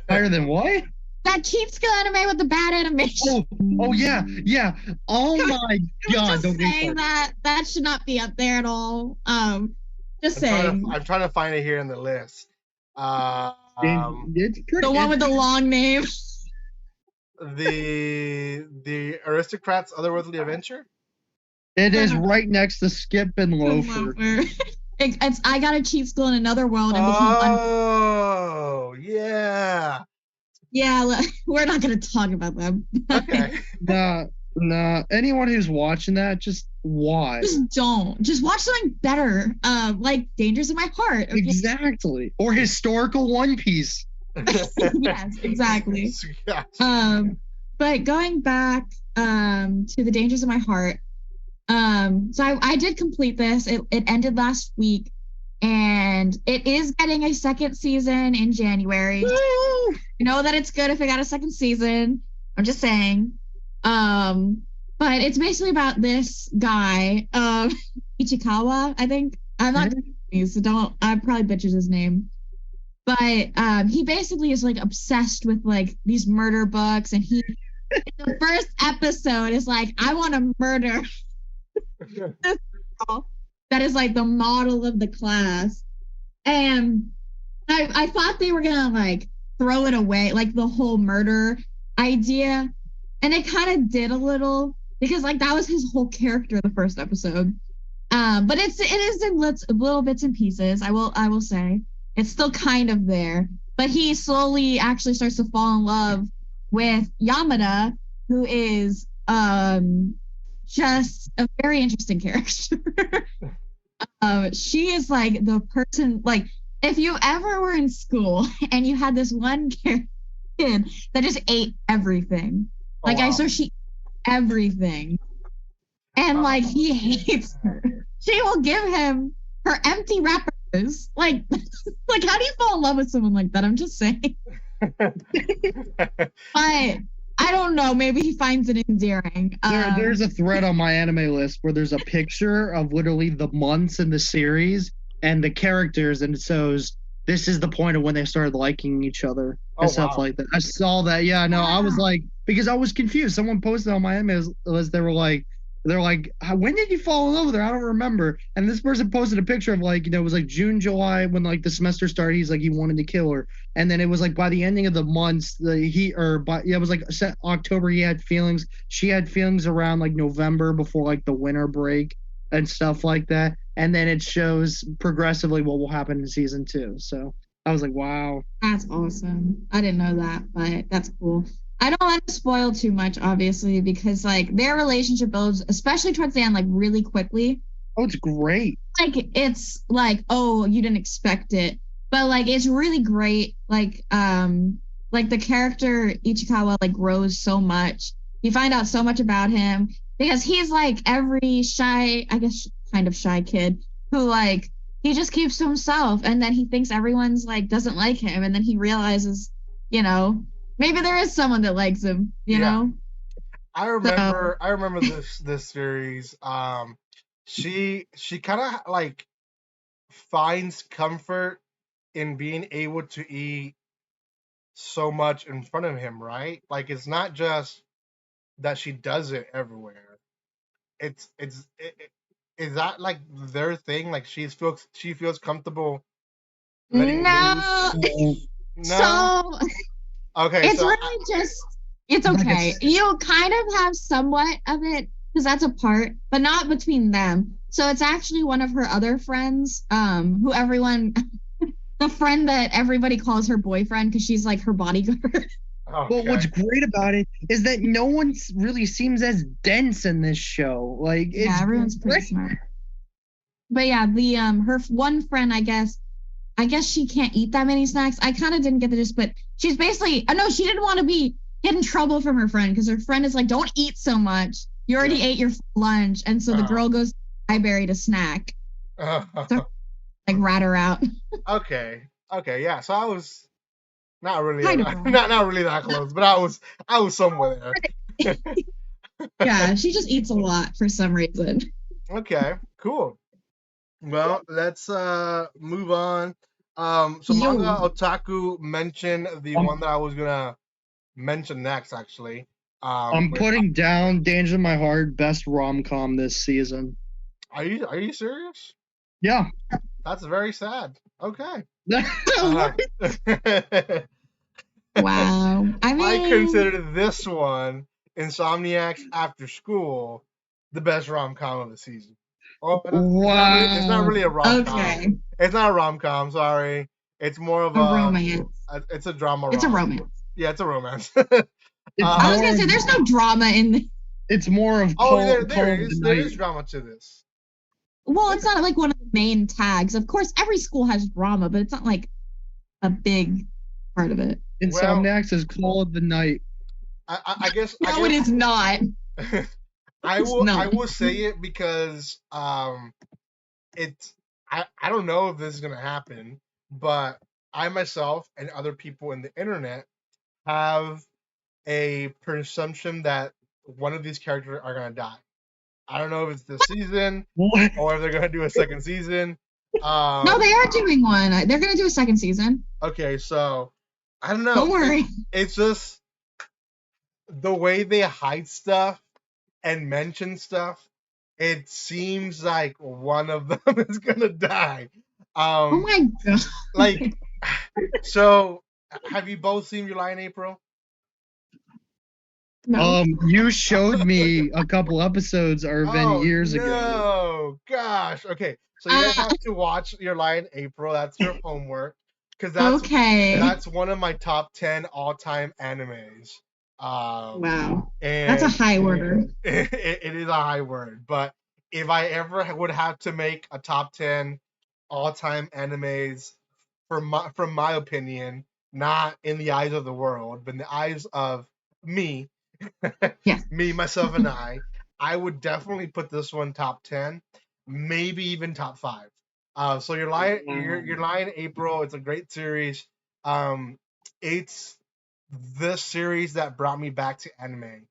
Higher than what? That cheap skill anime with the bad animation. Oh yeah. Oh my god! Just saying that should not be up there at all. Just saying. I'm trying to find it here in the list. The one with the long name. The Aristocrats' Otherworldly Adventure. It is right next to Skip and Loafer. It's I Got a Cheat School in Another World. And oh, yeah. Yeah, we're not going to talk about them. Okay. Nah. Anyone who's watching that, just watch. Just don't. Just watch something better. Like Dangers in My Heart. Okay? Exactly. Or historical One Piece. Yes, exactly. But going back to The Dangers of My Heart. So I did complete this. It ended last week. And it is getting a second season in January. Woo! I know that it's good if it got a second season. I'm just saying. But it's basically about this guy, Ichikawa, I think. I'm not so I probably butchered his name. But he basically is like obsessed with like these murder books, and he in the first episode is like, I want to murder this girl that is like the model of the class. And I thought they were gonna like throw it away, like the whole murder idea. And they kind of did a little, because like that was his whole character the first episode. But it is in little bits and pieces. I will say it's still kind of there. But he slowly actually starts to fall in love with Yamada, who is just a very interesting character. She is like the person, like if you ever were in school and you had this one kid that just ate everything. Like I saw she everything. And like he hates her. She will give him her empty wrappers. Like how do you fall in love with someone like that? I'm just saying. But I don't know. Maybe he finds it endearing. There's a thread on my anime list where there's a picture of literally the months in the series and the characters, and it shows this is the point of when they started liking each other and stuff like that. I saw that. Yeah, no, I was like, because I was confused. Someone posted on my anime list, they're like, when did you fall in love with her? I don't remember. And this person posted a picture of like, it was like June, July, when like the semester started. He's like, he wanted to kill her. And then it was like by the ending of the months, it was like October, he had feelings. She had feelings around like November before like the winter break and stuff like that. And then it shows progressively what will happen in season 2. So I was like, wow. That's awesome. I didn't know that, but that's cool. I don't want to spoil too much, obviously, because like their relationship builds, especially towards the end, like really quickly. Oh, it's great. Like it's like, oh, you didn't expect it, but like it's really great. Like the character Ichikawa like grows so much. You find out so much about him because he's like every shy, I guess, kind of shy kid who like he just keeps to himself, and then he thinks everyone's like doesn't like him, and then he realizes, maybe there is someone that likes him, you know? I remember this series. She kind of like finds comfort in being able to eat so much in front of him, right? Like it's not just that she does it everywhere. Is that like their thing? Like she feels comfortable letting No. So okay, it's really it's okay. You kind of have somewhat of it because that's a part, but not between them. So it's actually one of her other friends, who everyone, the friend that everybody calls her boyfriend because she's like her bodyguard. Okay. Well, what's great about it is that no one really seems as dense in this show. Like, everyone's pretty smart. But yeah, the her one friend, I guess, I guess she can't eat that many snacks. I kind of didn't get the gist, but she's basically, no, she didn't want to get in trouble from her friend because her friend is like, don't eat so much. You already ate your lunch. And so the girl goes to the library to snack. So, like, rat her out. Okay. Okay. Yeah. So I was not really Kind of that, wrong. not really that close, but I was somewhere there. Yeah, she just eats a lot for some reason. Okay. Cool. Well, let's move on. So Manga Otaku mentioned the one that I was gonna mention next, actually. I'm putting down Danger in My Heart, best rom-com this season. Are you serious? Yeah. That's very sad. Okay. Wow. I mean, I consider this one, Insomniacs After School, the best rom-com of the season. Oh, wow. It's not really a rom-com. Okay. It's not a rom-com, sorry. It's more of A romance. It's a drama. It's a romance. Yeah, it's a romance. I was gonna say there's no drama in the. It's more of there is drama to this. Well, it's not like one of the main tags. Of course, every school has drama, but it's not like a big part of it. Insomniacs is Call of the Night. I guess. It is not. I will say it because it's I don't know if this is gonna happen, but I myself and other people in the internet have a presumption that one of these characters are gonna die. I don't know if it's this season or if they're gonna do a second season. No, they are doing one. They're gonna do a second season. Okay, so I don't know. Don't worry. It's just the way they hide stuff and mention stuff. It seems like one of them is gonna die. Oh my god! Like, so have you both seen Your Lie in April? No. You showed me a couple episodes or been years ago. Oh gosh. Okay, so you guys have to watch Your Lie in April. That's your homework because that's one of my top 10 all-time animes. Wow. And that's a high order. It is a high word, but if I ever would have to make a top 10 all-time animes, from my opinion, not in the eyes of the world, but in the eyes of me, yes. me, myself, and I would definitely put this one top 10, maybe even top 5. So Your Lie in April. It's a great series. It's the series that brought me back to anime.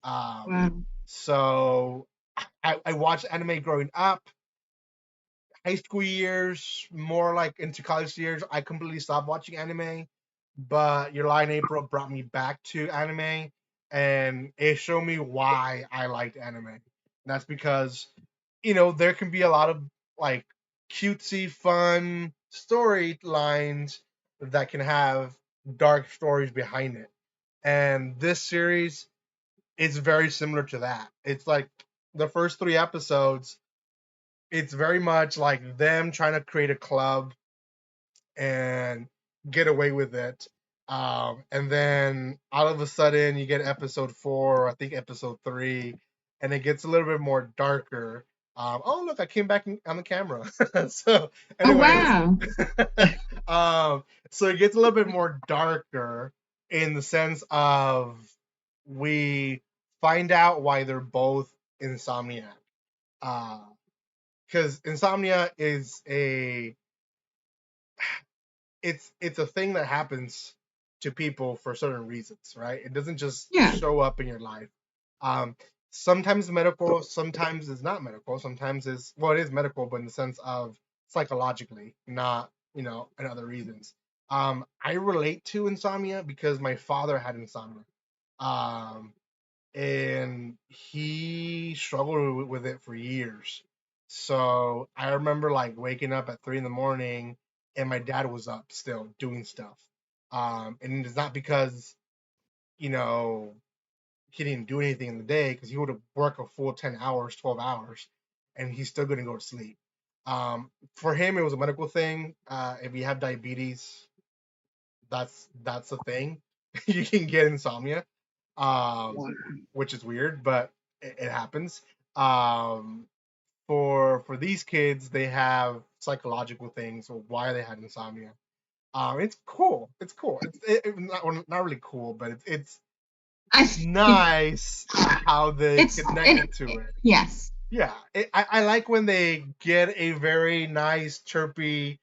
Wow. So I watched anime growing up. High school years, more like into college years, I completely stopped watching anime. But Your Lie in April brought me back to anime, and it showed me why I liked anime. And that's because, there can be a lot of like cutesy, fun storylines that can have dark stories behind it. And this series is very similar to that. It's like the first 3 episodes, it's very much like them trying to create a club and get away with it. And then all of a sudden you get episode 4, or I think episode 3, and it gets a little bit more darker. Oh look, I came back on the camera. So anyways, wow. So it gets a little bit more darker in the sense of we find out why they're both insomniac. Because insomnia is it's a thing that happens to people for certain reasons, right? It doesn't just show up in your life. Sometimes medical, sometimes it's not medical, sometimes it is medical, but in the sense of psychologically, not and other reasons. I relate to insomnia because my father had insomnia. And he struggled with it for years. So I remember like waking up at 3 in the morning and my dad was up still doing stuff. And it's not because, he didn't do anything in the day, because he would have worked a full 10 hours, 12 hours, and he's still going to go to sleep. For him, it was a medical thing. If you have diabetes, that's a thing. You can get insomnia, which is weird, but it happens. for these kids, they have psychological things or why they had insomnia. It's cool. It's cool. Not really cool, but it's I nice how they connected to it. Yes. Yeah, I like when they get a very nice, chirpy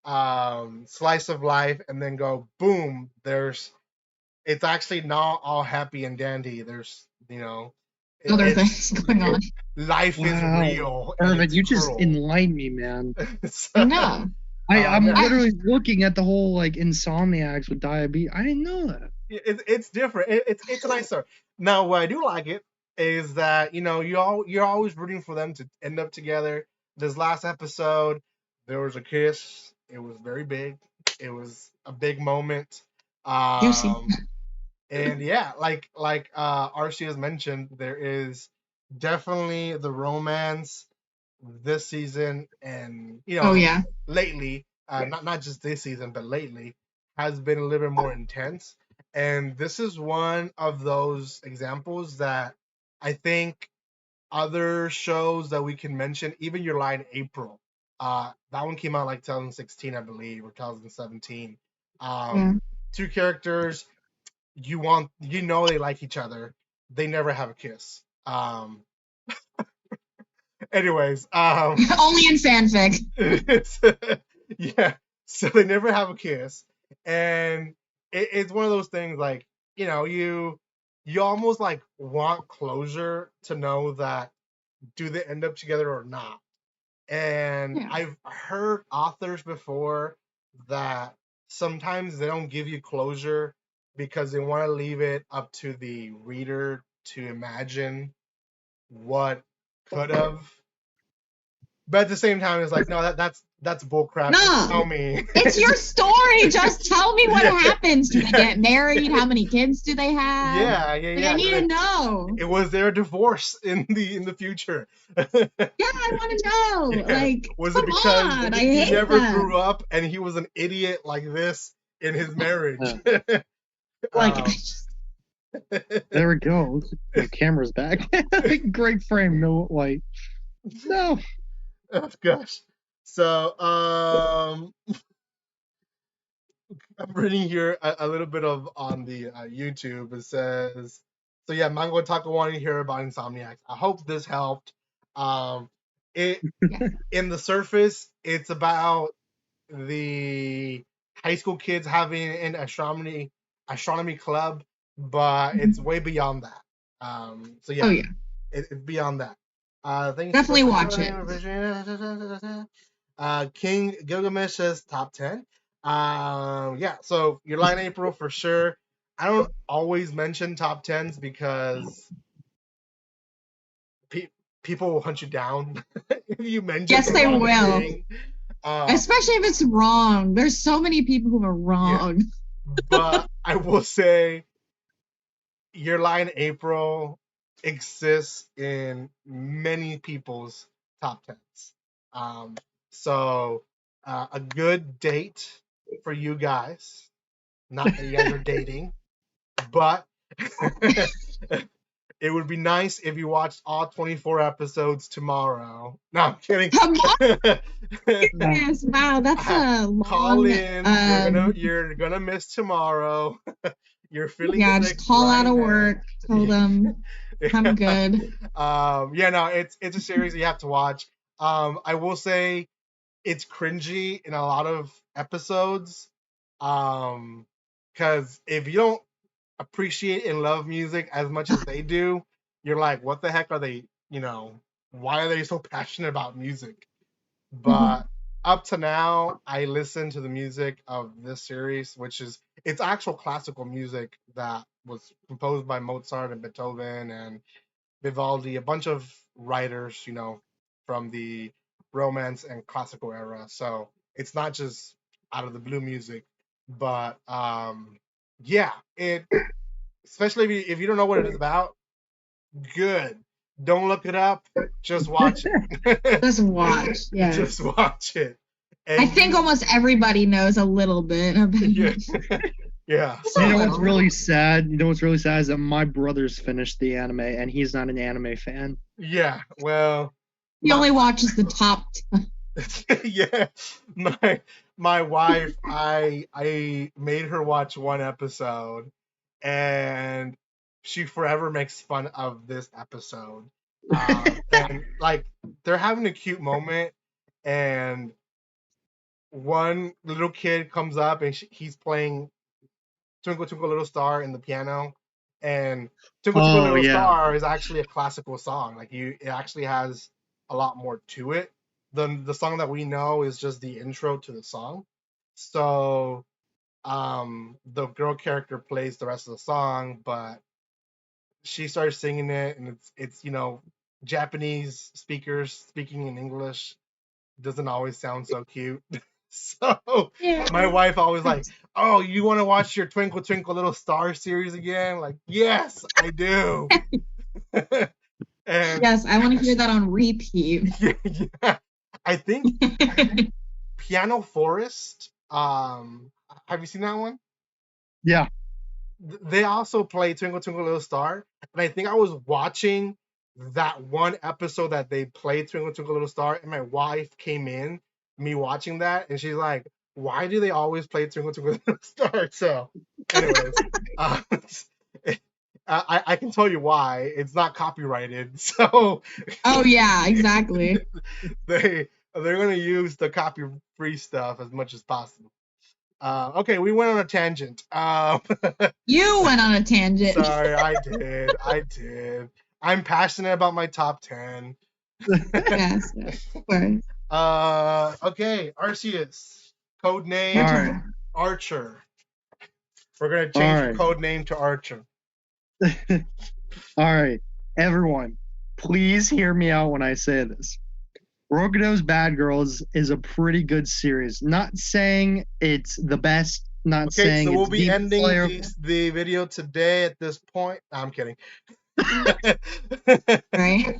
slice of life and then go, boom, it's actually not all happy and dandy. There's, Other it, things going on. life is Wow. real. And Irvin, it's you just cruel. enlightened me, man. So, I know. I'm yeah. literally looking at the whole like insomniacs with diabetes. I didn't know that. It's different. It's nicer. Now, what I do like it is that you're always rooting for them to end up together. This last episode, there was a kiss. It was very big. It was a big moment. Juicy. And yeah, like RC has mentioned, there is definitely the romance this season, and Oh yeah. lately, not just this season, but lately has been a little bit more intense. And this is one of those examples that I think other shows that we can mention, even Your Lie in April, that one came out like 2016, I believe, or 2017. Yeah. Two characters, they like each other. They never have a kiss. Anyways, Only in fanfic. yeah, so they never have a kiss, and it's one of those things like you almost like want closure to know that do they end up together or not. And Yeah. I've heard authors before that sometimes they don't give you closure because they want to leave it up to the reader to imagine what could have. But at the same time, it's like, no, that's bullcrap. No. Tell me. It's your story. Just tell me what Yeah. happens. Do they Yeah. get married? How many kids do they have? Yeah. Like, I need to know. It was their divorce in the future. Yeah, I want to know. Yeah. Like, Was come it because on. I he hate never that. grew up and he was an idiot like this in his marriage? Like, Um, I just, There we go. The camera's back. Great frame, no light. No. oh gosh. So I'm reading here a little bit of on the YouTube. It says, so yeah, Mango Otaku wanting to hear about Insomniacs. I hope this helped. It Yes. In the surface, it's about the high school kids having an astronomy club, but it's way beyond that. So yeah, oh yeah. it's beyond that. Thank you Definitely so much watch for it. King Gilgamesh says top 10. Yeah, so Your Lie in April for sure. I don't always mention top 10s because people will hunt you down if you mention Yes, the they wrong will. thing. Especially if it's wrong. There's so many people who are wrong. But I will say Your Lie in April exists in many people's top 10s. So a good date for you guys. Not that you guys are dating, but it would be nice if you watched all 24 episodes tomorrow. No, I'm kidding. Yes, wow, that's a long. Call in. You're gonna miss tomorrow. You're feeling Yeah, the just mix call right out of now. work. Tell them I'm good. Yeah, no, it's a series you have to watch. I will say it's cringy in a lot of episodes. Because if you don't appreciate and love music as much as they do, you're like, what the heck are they? Why are they so passionate about music? But up to now, I listen to the music of this series, which is it's actual classical music that was composed by Mozart and Beethoven and Vivaldi, a bunch of writers, from the Romance and classical era. So it's not just out of the blue music, but yeah, it especially if you don't know what it is about, good. Don't look it up. Just watch it. Just watch. Yeah. Just watch it. I think almost everybody knows a little bit about Yeah. it. Yeah. You know what's really sad? You know what's really sad is that my brother's finished the anime and he's not an anime fan. Yeah. Well, He only watches the top. Yeah, my wife, I made her watch one episode, and she forever makes fun of this episode. And like they're having a cute moment, and one little kid comes up and he's playing Twinkle Twinkle Little Star in the piano, and Twinkle Twinkle Oh Little yeah. Star is actually a classical song. Like it actually has a lot more to it. The song that we know is just the intro to the song. So the girl character plays the rest of the song, but she starts singing it, and it's Japanese speakers speaking in English doesn't always sound so cute. So Yeah. my wife always like, "Oh, you want to watch your Twinkle Twinkle Little Star series again?" Like, yes, I do. And Yes, I want to hear that on repeat. yeah, I think Piano Forest. Have you seen that one? Yeah. They also play Twinkle Twinkle Little Star, and I think I was watching that one episode that they played Twinkle Twinkle Little Star, and my wife came in, me watching that, and she's like, "Why do they always play Twinkle Twinkle Little Star?" So, anyways, uh, I can tell you why. It's not copyrighted, so Oh yeah, exactly. they're gonna use the copy-free stuff as much as possible. Okay, we went on a tangent. You went on a tangent. Sorry, I did. I'm passionate about my top 10. Yes, of course. Okay, Arceus. Code name All right. Archer. We're gonna change All the right. code name to Archer. All right, everyone, please hear me out when I say this. Rokudo's Bad Girls is a pretty good series. Not saying it's the best. Not Okay, saying so we'll it's be Demon ending Slayer. the video today at this point. No, I'm kidding. Right?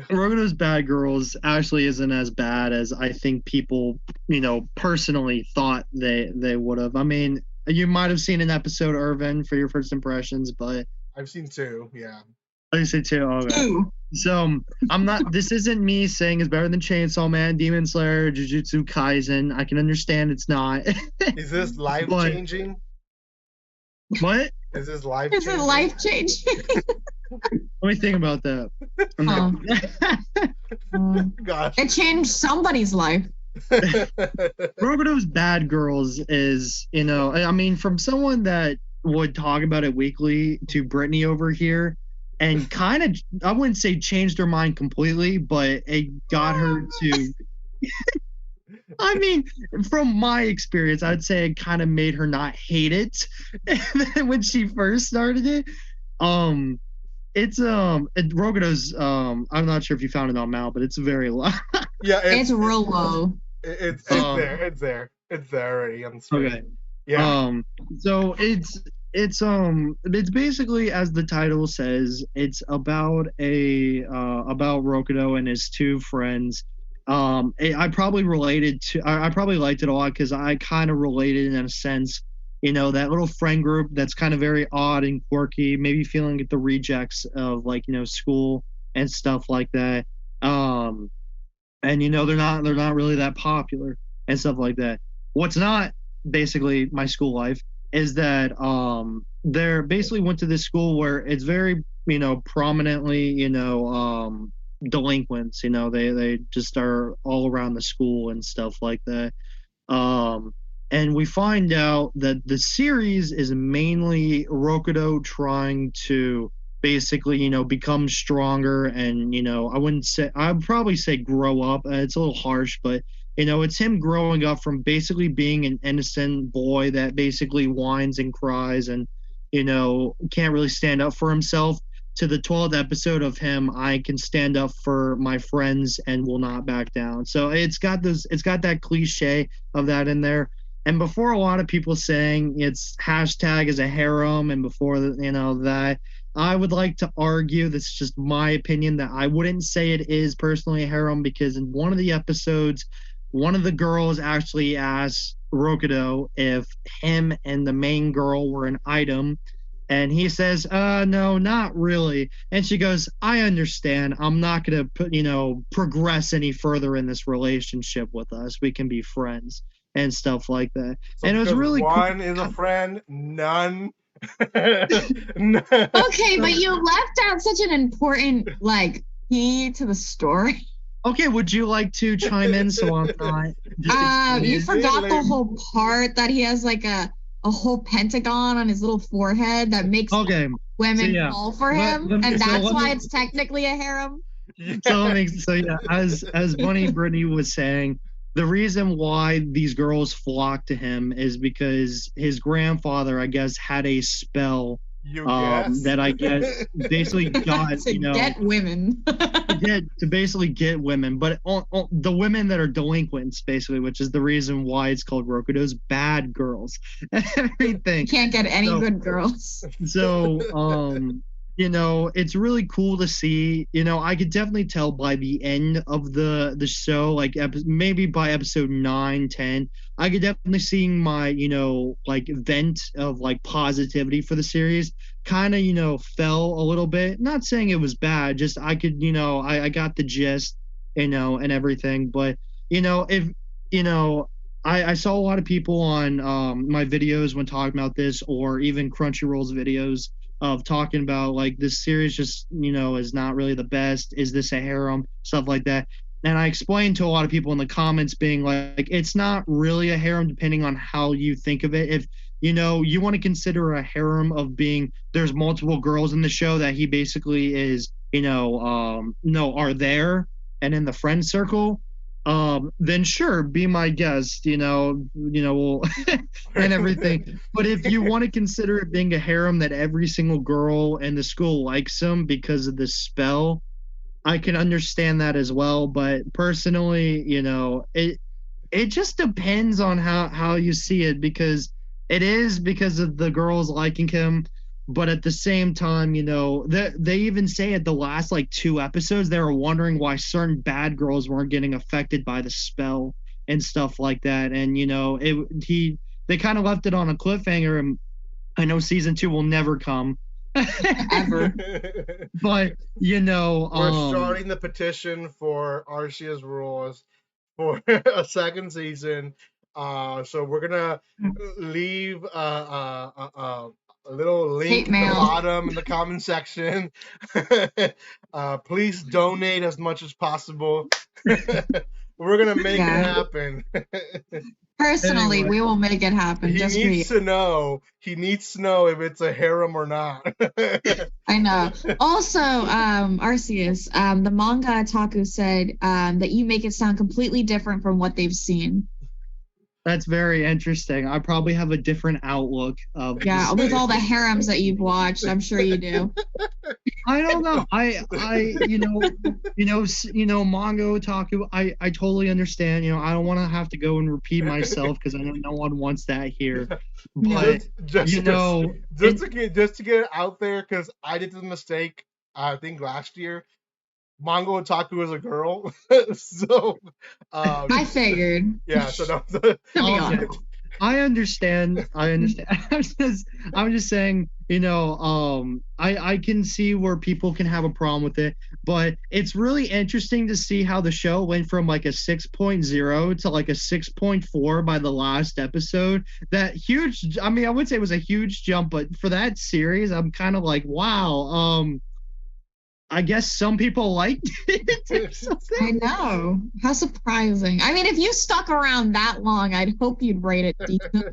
Rokudo's Bad Girls actually isn't as bad as I think people, personally thought they would have. I mean, you might have seen an episode, Irvin, for your first impressions, but I've seen 2, yeah. I say too. Okay. Ooh. So I'm not. This isn't me saying it's better than Chainsaw Man, Demon Slayer, Jujutsu Kaisen. I can understand it's not. Is this life But- changing? What? Is this life Is changing? it life changing? Let me think about that. Gosh. It changed somebody's life. Rokudo's Bad Girls is, I mean, from someone that would talk about it weekly to Brittany over here, and kind of, I wouldn't say changed her mind completely, but it got her to. I mean, from my experience, I'd say it kind of made her not hate it when she first started it. It's Rokudo's. I'm not sure if you found it on Mal, but it's very low. Yeah, It's real low. It's there. It's there. It's there already on the screen. Okay. Yeah. So it's basically, as the title says, it's about about Rokudo and his two friends. I probably liked it a lot because I kind of related in a sense, that little friend group that's kind of very odd and quirky, maybe feeling like the rejects of school and stuff like that. And they're not really that popular and stuff like that. What's not basically my school life is that they're basically went to this school where it's very prominently delinquents. They just are all around the school and stuff like that. And we find out that the series is mainly Rokudo trying to basically become stronger and I'd probably say grow up. It's a little harsh, but it's him growing up from basically being an innocent boy that basically whines and cries and can't really stand up for himself to the 12th episode of him, I can stand up for my friends and will not back down. So it's got that cliche of that in there. And before a lot of people saying it's hashtag as a harem, and before that, I would like to argue, this is just my opinion, that I wouldn't say it is personally a harem, because in one of the episodes, one of the girls actually asked Rokudo if him and the main girl were an item, And he says, no, not really. And she goes, I understand. I'm not going to progress any further in this relationship with us. We can be friends and stuff like that. So and it was because really one cool. is a friend, none. Okay, but you left out such an important key to the story. Okay, would you like to chime in so I'm not just You forgot the whole part that he has a whole pentagon on his little forehead that makes women fall for him, and that's why it's technically a harem. As Bunny Brittany was saying, the reason why these girls flock to him is because his grandfather, I guess, had a spell that I guess basically got get women to basically get women, but the women that are delinquents, basically, which is the reason why it's called Rokudo's bad girls. Everything. You can't get any good girls. So it's really cool to see. I could definitely tell by the end of the show, maybe by episode 9, 10, I could definitely see my vent of positivity for the series kind of fell a little bit. Not saying it was bad, just I could I got the gist, and everything. But if I saw a lot of people on my videos when talking about this, or even Crunchyroll's videos of talking about this series just is not really the best. Is this a harem? Stuff like that. And I explained to a lot of people in the comments being it's not really a harem depending on how you think of it. If you want to consider a harem of being there's multiple girls in the show that he basically is are there and in the friend circle, then sure, be my guest, we'll and everything. But if you want to consider it being a harem that every single girl in the school likes him because of the spell, I can understand that as well. But personally, it just depends on how you see it, because it is because of the girls liking him. But at the same time, they even say at the last 2 episodes, they were wondering why certain bad girls weren't getting affected by the spell and stuff like that. And they kind of left it on a cliffhanger. And I know season 2 will never come ever, but we're starting the petition for Arceus rules for a second season. So we're gonna leave a little link at the bottom in the comment section. Please donate as much as possible. We're gonna make it happen. Personally, we will make it happen. He needs to know if it's a harem or not. I know. Also, Arceus, the manga Otaku said that you make it sound completely different from what they've seen. That's very interesting. I probably have a different outlook of with all the harems that you've watched, I'm sure you do. I don't know. I manga otaku. I totally understand. I don't want to have to go and repeat myself because I know no one wants that here. But just to get it out there, because I did the mistake. I think last year. Manga otaku is a girl, so I figured. Yeah, so I understand. I'm just saying, I can see where people can have a problem with it, but it's really interesting to see how the show went from a 6.0 to a 6.4 by the last episode. That huge, I would say it was a huge jump, but for that series, I'm kind of wow. I guess some people liked it. I know. How surprising. If you stuck around that long, I'd hope you'd rate it decently.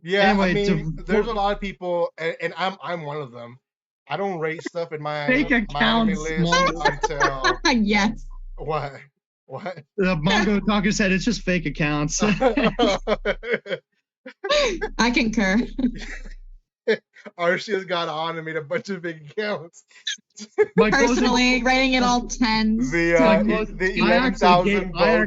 Yeah, anyway, there's a lot of people, and I'm one of them. I don't rate stuff in my fake accounts list until yes. What? The manga talker said it's just fake accounts. I concur. Arceus got on and made a bunch of big accounts. Personally, rating it all 10s. The 11,000 I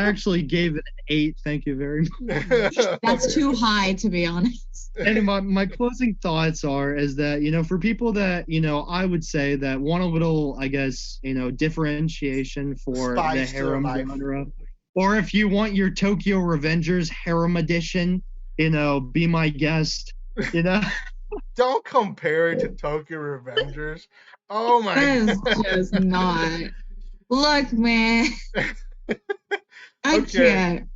actually gave it an 8. Thank you very much. That's too high, to be honest. And my closing thoughts is that, for people that, I would say that want a little, I guess, differentiation for the harem genre. Or if you want your Tokyo Revengers harem edition, be my guest. don't compare it to Tokyo Revengers. Oh my That is god. just not. Look, man, I Okay, can't.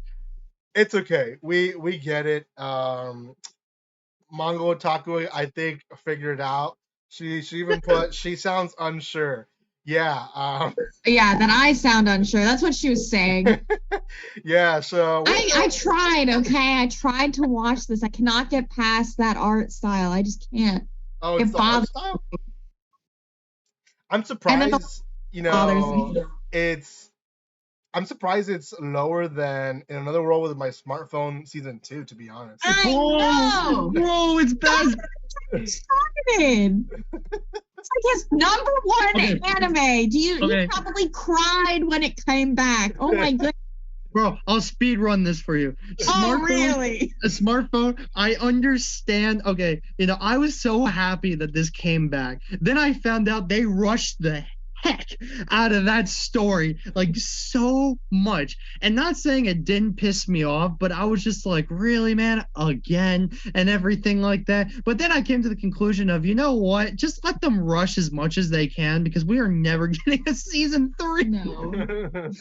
it's okay. We get it. Mongol Otaku, I think, figured it out. She even put she sounds unsure. Yeah. Yeah, that I sound unsure. That's what she was saying. Yeah. So I tried, okay? I tried to watch this. I cannot get past that art style. I just can't. oh, it's It the art bothers style. I'm and then the surprised. bothers me. It's I'm surprised it's lower than in another world with my smartphone season 2. To be honest. I know. Bro, it's bad. Started. It's like his number one Okay. anime. You Okay. probably cried when it came back. Oh my goodness. Bro, I'll speed run this for you. Oh really? A smartphone, I understand. Okay, I was so happy that this came back. Then I found out they rushed the heck out of that story, like so much. And not saying it didn't piss me off, but I was just like, really, man, again, and everything like that. But then I came to the conclusion of, you know what? Just let them rush as much as they can because we are never getting a season 3. No,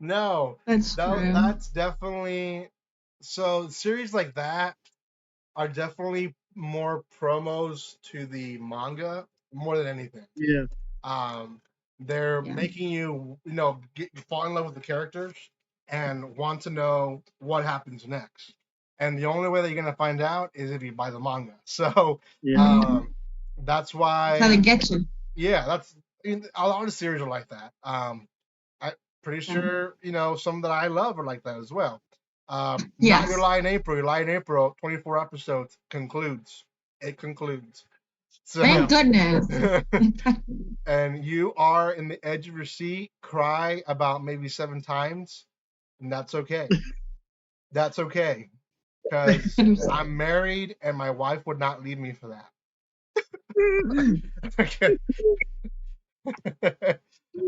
No, that's true. that's definitely so. Series like that are definitely more promos to the manga more than anything. Yeah. They're Yeah. making you, fall in love with the characters and want to know what happens next. And the only way that you're gonna find out is if you buy the manga. So, Yeah. that's That's how they why, get you. yeah, that's a lot of series are like that. I'm pretty Yeah. sure, some that I love are like that as well. Not Yes. Your Lie in April. Your Lie in April, 24 episodes concludes. It concludes. So, Thank goodness. and you are in the edge of your seat, cry about maybe 7 times, and that's okay. That's okay. Because I'm married and my wife would not leave me for that. Okay.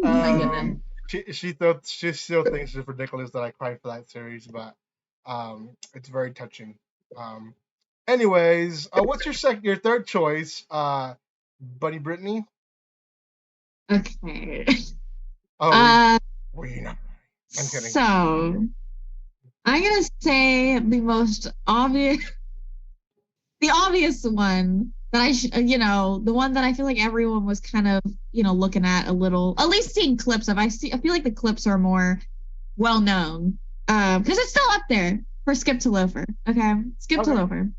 Oh my goodness. She still thinks it's ridiculous that I cried for that series, but it's very touching. Um, anyways, what's your third choice, Buddy Brittany? Okay. Oh, Uh, were you not? I'm kidding. so I'm gonna say the obvious one that the one that I feel like everyone was kind of, looking at a little, at least seeing clips of. I feel like the clips are more well known, because it's still up there for Skip to Loafer. Okay, Skip to Okay. Loafer.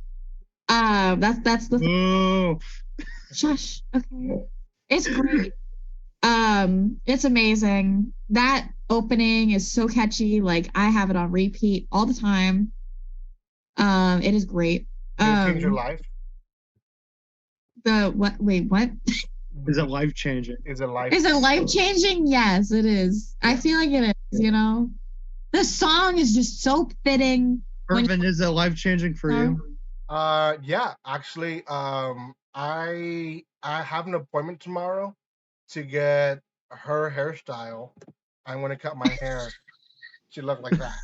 That's the Oh, shush. Okay, it's great. It's amazing. That opening is so catchy. Like I have it on repeat all the time. It is great. Did it change your life? The what? Wait, what? is it life changing? Is it life? Is it life changing? Yes, it is. I feel like it is. The song is just so fitting. Irvin, is it life changing for you? Yeah, actually, I have an appointment tomorrow to get her hairstyle. I'm gonna cut my hair to look like that.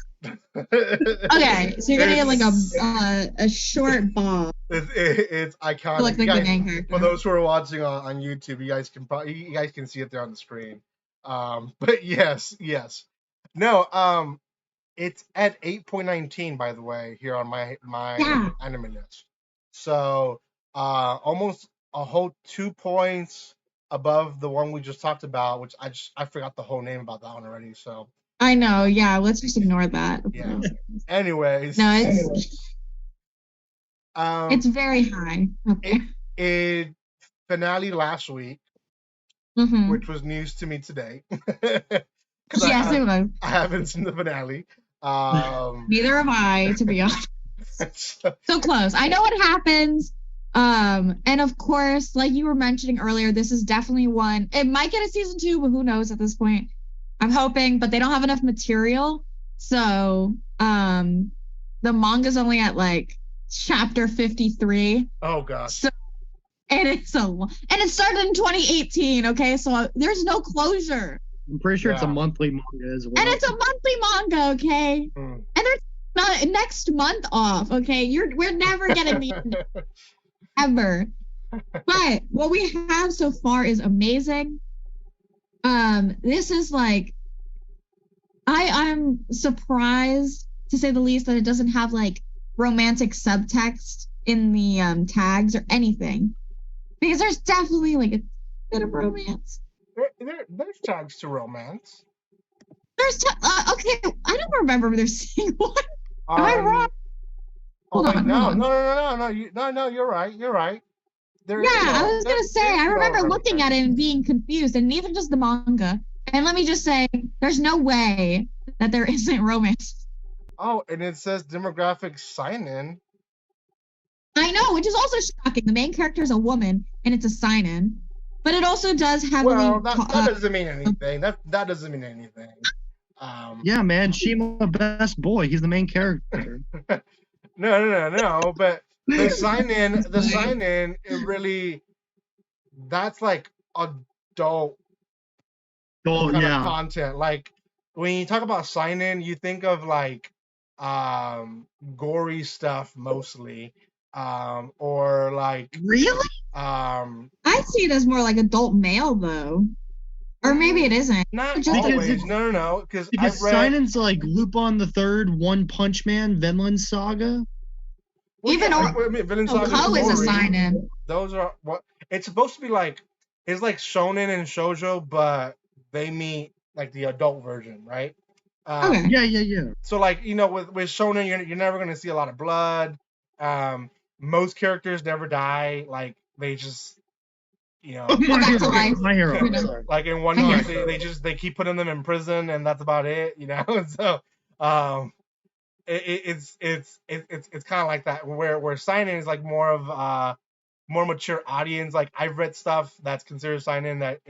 Okay, so you're gonna get like a short bob, It's iconic. like the gang hair. For those who are watching on YouTube, you guys can see it there on the screen. But yes. No, it's at 8.19 by the way here on my Yeah. anime list. So, almost a whole 2 points above the one we just talked about, which I forgot the whole name about that one already. So, I know. Yeah, let's just ignore that. yeah. Anyways, No, um, it's very high. Okay. it finale last week, Mhm. which was news to me today. Yes, it was. I haven't seen the finale. Neither am I, to be honest. So, So close. I know what happens. And of course, like you were mentioning earlier, this is definitely one. It might get a season 2, but who knows at this point. I'm hoping, but they don't have enough material. So, the manga's only at like chapter 53. oh gosh. So, and it started in 2018. Okay, so there's no closure. I'm pretty sure it's a Yeah. monthly manga as well. And it's a monthly manga, okay? Mm. And there's not next month off, okay? We're never getting the ever. But what we have so far is amazing. This is like I'm surprised to say the least that it doesn't have like romantic subtext in the tags or anything. Because there's definitely like a bit of romance. There's tags to romance. Okay, I don't remember there's seeing one. Am I wrong? Oh, wait, no, you're right. You're right. Yeah, I was gonna say, I remember looking at it and being confused, and neither does the manga. And let me just say, there's no way that there isn't romance. Oh, and it says demographic sign-in. I know, which is also shocking. The main character is a woman, and it's a sign-in. But it also does have. Well, that doesn't mean anything. That doesn't mean anything. Yeah, man, Shima best boy. He's the main character. No. But the sign-in, it really, that's like adult kind of content. Like when you talk about sign-in, you think of like gory stuff mostly, or like really. I see it as more like adult male though. Or maybe it isn't. Not always. No. Because sign-ins like Lupin the Third, One Punch Man, Vinland Saga. Well, even Vinland Saga is a sign-in. Those are what it's supposed to be like. It's like shonen and shoujo, but they meet like the adult version, right? Okay. Yeah. So like with shonen, you're never gonna see a lot of blood. Most characters never die. Like they just. My hero. Like in One Piece, they keep putting them in prison, and that's about it. And so, it's kind of like that. Where sign-in is like more of more mature audience. Like I've read stuff that's considered sign-in that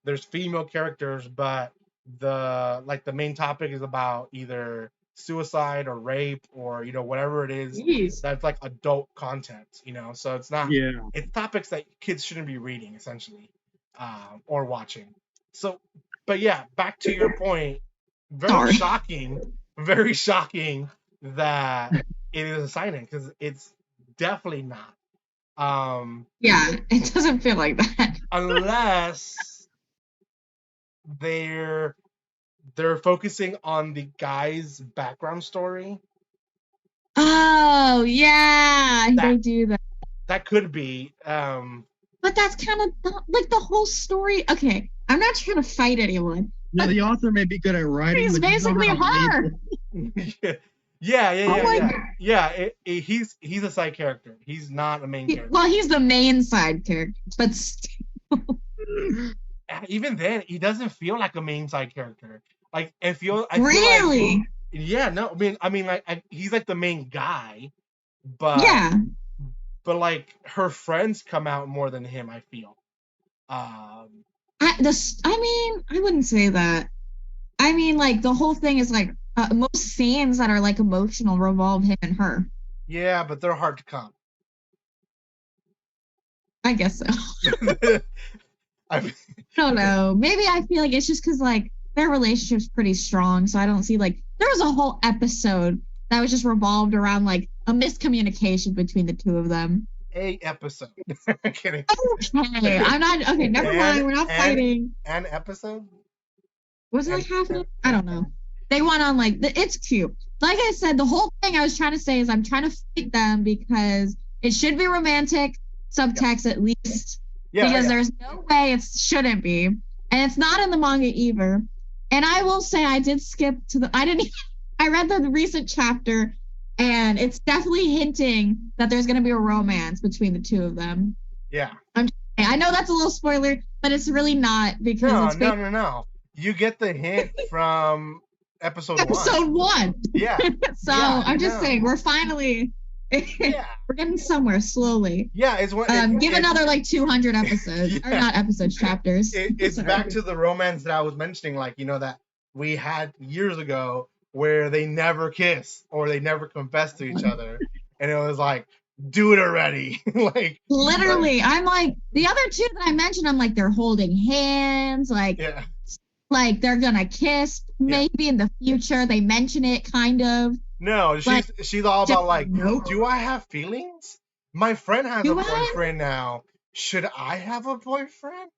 there's female characters, but the main topic is about either suicide or rape or whatever it is. Jeez. That's like adult content, so it's not it's topics that kids shouldn't be reading essentially, or watching. So but yeah, back to your point, very shocking that it is a sign-in, because it's definitely not. Yeah, it doesn't feel like that unless they're focusing on the guy's background story. Oh, yeah, they do that. That could be. But that's kind of like the whole story. Okay, I'm not trying to fight anyone. No, the author may be good at writing. He's basically her. Yeah. He's a side character. He's not a main character. Well, he's the main side character, but still. Even then, he doesn't feel like a main side character. Like I feel really. Like, yeah, no. I mean, like he's like the main guy, but but like her friends come out more than him. I feel. I mean, I wouldn't say that. I mean, like the whole thing is like most scenes that are like emotional revolve him and her. Yeah, but they're hard to come. I guess so. I don't know. Maybe I feel like it's just because like their relationship's pretty strong, so I don't see like there was a whole episode that was just revolved around like a miscommunication between the two of them. A episode. Kidding. Okay, I'm not. Okay, never mind. We're not fighting. An episode. Was it like half of it? I don't know. They went on like it's cute. Like I said, the whole thing I was trying to say is I'm trying to fight them because it should be romantic subtext at least. Because there's no way it shouldn't be, and it's not in the manga either. And I will say I did skip to I read the recent chapter, and it's definitely hinting that there's going to be a romance between the two of them. Yeah. I know that's a little spoiler, but it's really not because no. You get the hint from episode 1. Yeah. So I'm just saying we're finally. We're getting somewhere slowly. Yeah, it's what. Give another like 200 episodes, or not episodes, chapters. It's back to the romance that I was mentioning, like that we had years ago, where they never kiss or they never confess to each other, and it was like, do it already. Like literally, I'm like the other two that I mentioned. I'm like they're holding hands, like like they're gonna kiss maybe in the future. They mention it kind of. No, she's all about like, do I have feelings? My friend has a Do I? boyfriend now. Should I have a boyfriend?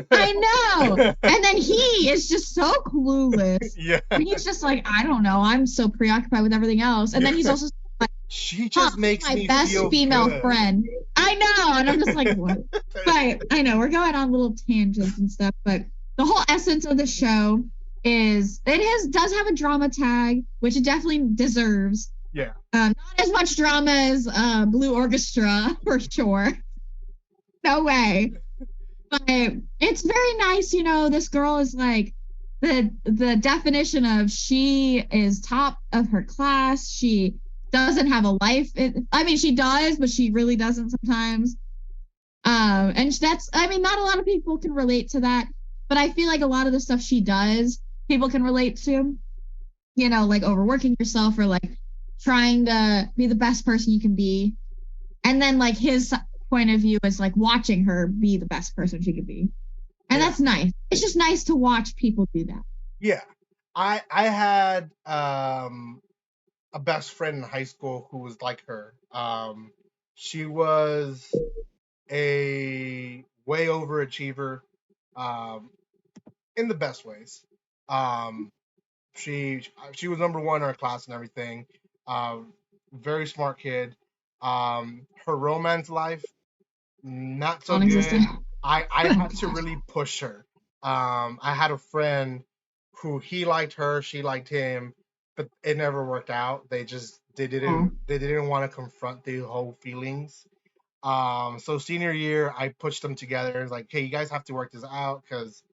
I know. And then he is just so clueless. Yeah. And he's just like, I don't know. I'm so preoccupied with everything else. And then he's also like, She huh, just makes my me best feel female good. friend. I know. And I'm just like, what? But I know we're going on little tangents and stuff, but the whole essence of the show is does have a drama tag, which it definitely deserves. Yeah. Not as much drama as Blue Orchestra for sure. No way. But it's very nice, this girl is like the definition of she is top of her class. She doesn't have a life. I mean, she does, but she really doesn't sometimes. And not a lot of people can relate to that, but I feel like a lot of the stuff she does, people can relate to, like overworking yourself or like trying to be the best person you can be. And then like his point of view is like watching her be the best person she could be. And that's nice. It's just nice to watch people do that. Yeah. I had a best friend in high school who was like her. She was a way overachiever, in the best ways. Um, she was number one in her class and everything. Very smart kid. Her romance life, not so good. Non-existent. I had to really push her. I had a friend who he liked her, she liked him, but it never worked out. They didn't want to confront the whole feelings. So senior year, I pushed them together. It's like, hey, you guys have to work this out because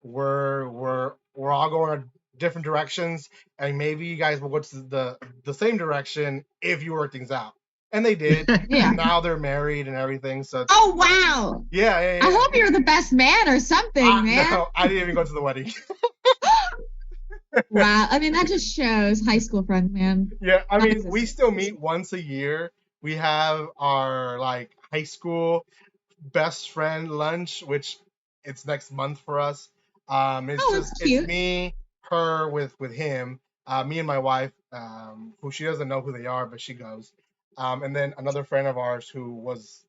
we're all going different directions, and maybe you guys will go to the same direction if you work things out. And they did. Yeah. And now they're married and everything. So oh wow. Yeah. I hope you're the best man or something, man. No, I didn't even go to the wedding. Wow. I mean, that just shows high school friends, man. Yeah, I mean, we still meet once a year. We have our like high school best friend lunch, which it's next month for us. That's cute. It's me, her with him, me and my wife, who she doesn't know who they are, but she goes. And then another friend of ours who was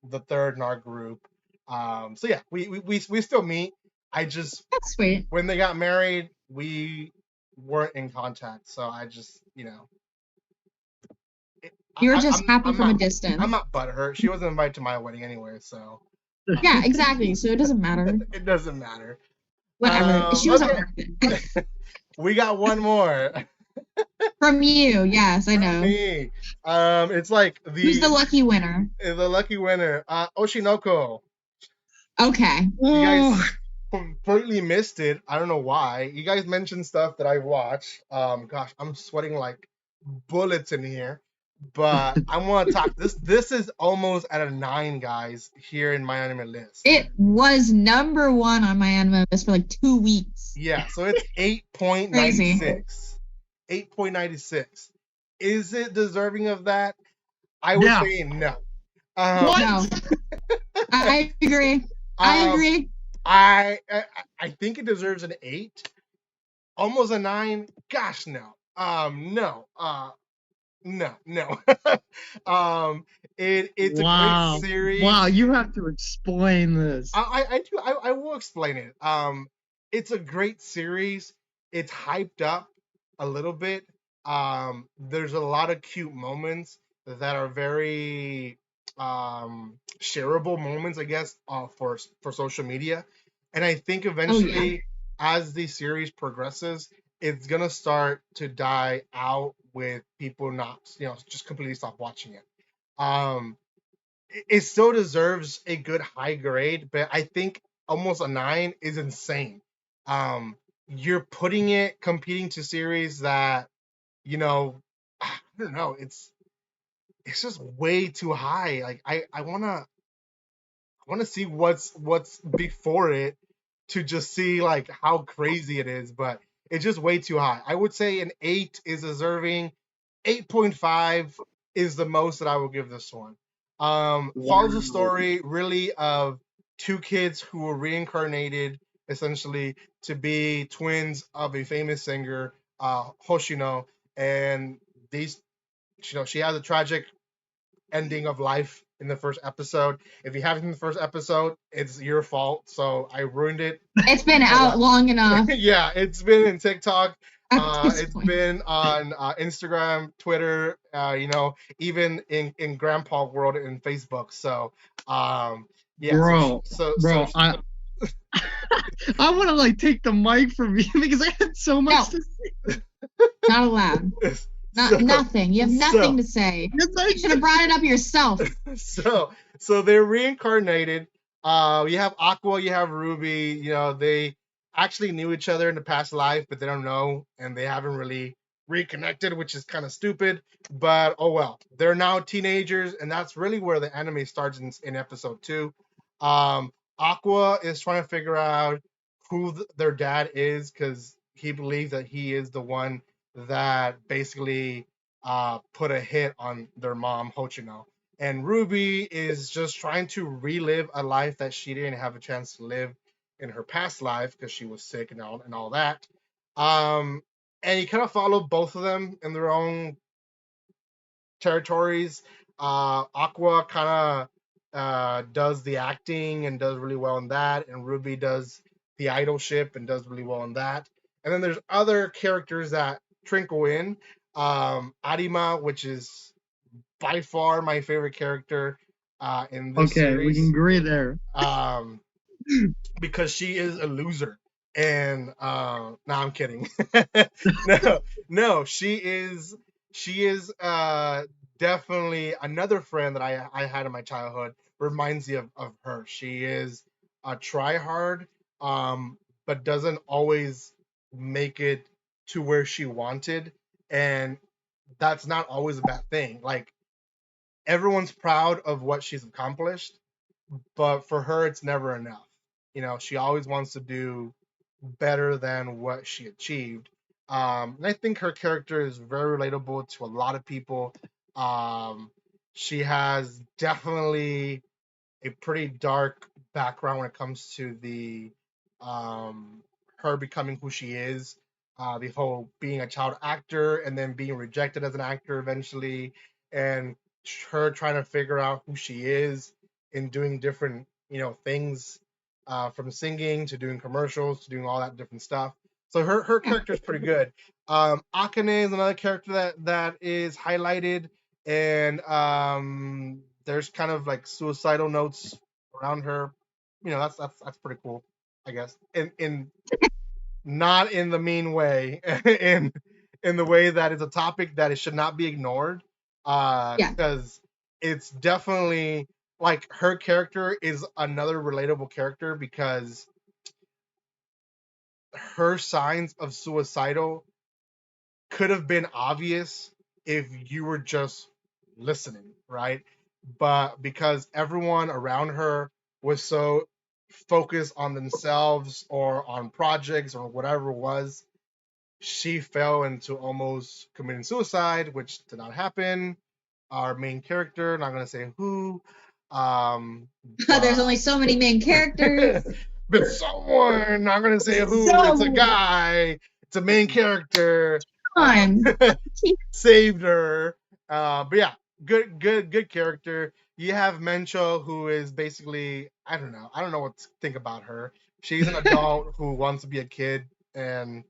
the third in our group. So yeah, we still meet. That's sweet. When they got married, we weren't in contact, so I just You were just happy from a not, distance. I'm not butthurt. She wasn't invited to my wedding anyway, so Yeah, exactly. So it doesn't matter. it doesn't matter. Whatever. She was Okay. We got one more. From you, yes, I know. Me. It's like Who's the lucky winner? The lucky winner. Oshinoko. Okay. You guys completely missed it. I don't know why. You guys mentioned stuff that I watched. Gosh, I'm sweating like bullets in here. But I want to talk. This is almost at a 9, guys, here in my anime list. It was number 1 on my anime list for like 2 weeks. Yeah, so it's 8.96. 8.96. Is it deserving of that? I would say no. No. I agree. I agree. I think it deserves an 8. Almost a 9. Gosh, no. No. No. It's a great series. Wow, you have to explain this. I do. I will explain it. It's a great series. It's hyped up a little bit. There's a lot of cute moments that are very shareable moments, I guess, for social media. And I think eventually, as the series progresses, it's gonna start to die out with people not, just completely stop watching it. It still deserves a good high grade, but I think almost a 9 is insane. You're putting it competing to series that, I don't know, it's just way too high. Like I wanna see what's before it to just see like how crazy it is, but it's just way too high. I would say an 8 is deserving. 8.5 is the most that I will give this one. Follows the story really of 2 kids who were reincarnated essentially to be twins of a famous singer, Hoshino, and these, she has a tragic ending of life in the first episode. If you haven't seen the first episode, it's your fault. So I ruined it. It's been out long enough Yeah, it's been in TikTok. at this It's point. been on Instagram, Twitter, even in Grandpa World and Facebook. So, yeah. Bro, So bro, I want to like take the mic from you because I had so much No. to say. Not allowed. Nothing. You have nothing to say. You should have brought it up yourself. So they're reincarnated. You have Aqua, you have Ruby. They actually knew each other in the past life, but they don't know, and they haven't really reconnected, which is kind of stupid. But oh well, they're now teenagers, and that's really where the anime starts in episode 2. Um, Aqua is trying to figure out who their dad is because he believes that he is the one that basically put a hit on their mom, Hochino. And Ruby is just trying to relive a life that she didn't have a chance to live in her past life because she was sick and all that. Um, and you kind of follow both of them in their own territories. Aqua kind of does the acting and does really well in that, and Ruby does the idolship and does really well in that. And then there's other characters that trickle in. Arima, which is by far my favorite character in this Okay, we can series, agree there. because she is a loser. And no, I'm kidding. no, no, she is definitely another friend that I had in my childhood. Reminds me of her. She is a try hard, but doesn't always make it to where she wanted, and that's not always a bad thing. Like, everyone's proud of what she's accomplished, but for her, it's never enough. She always wants to do better than what she achieved. And I think her character is very relatable to a lot of people. Um, she has definitely a pretty dark background when it comes to the her becoming who she is. The whole being a child actor and then being rejected as an actor eventually, and her trying to figure out who she is in doing different things, from singing to doing commercials to doing all that different stuff. So her character is pretty good. Akane is another character that is highlighted, and there's kind of like suicidal notes around her. That's pretty cool, I guess. In Not in the mean way, in the way that it's a topic that it should not be ignored. Yeah. Because it's definitely like her character is another relatable character because her signs of suicidal could have been obvious if you were just listening, right? But because everyone around her was so focused on themselves or on projects or whatever it was, she fell into almost committing suicide, which did not happen. Our main character, not gonna say who, There's only so many main characters. but someone, not gonna say who, it's a guy, it's a main character, saved her. But yeah, good character. You have Mencho, who is basically, I don't know what to think about her. She's an adult who wants to be a kid, and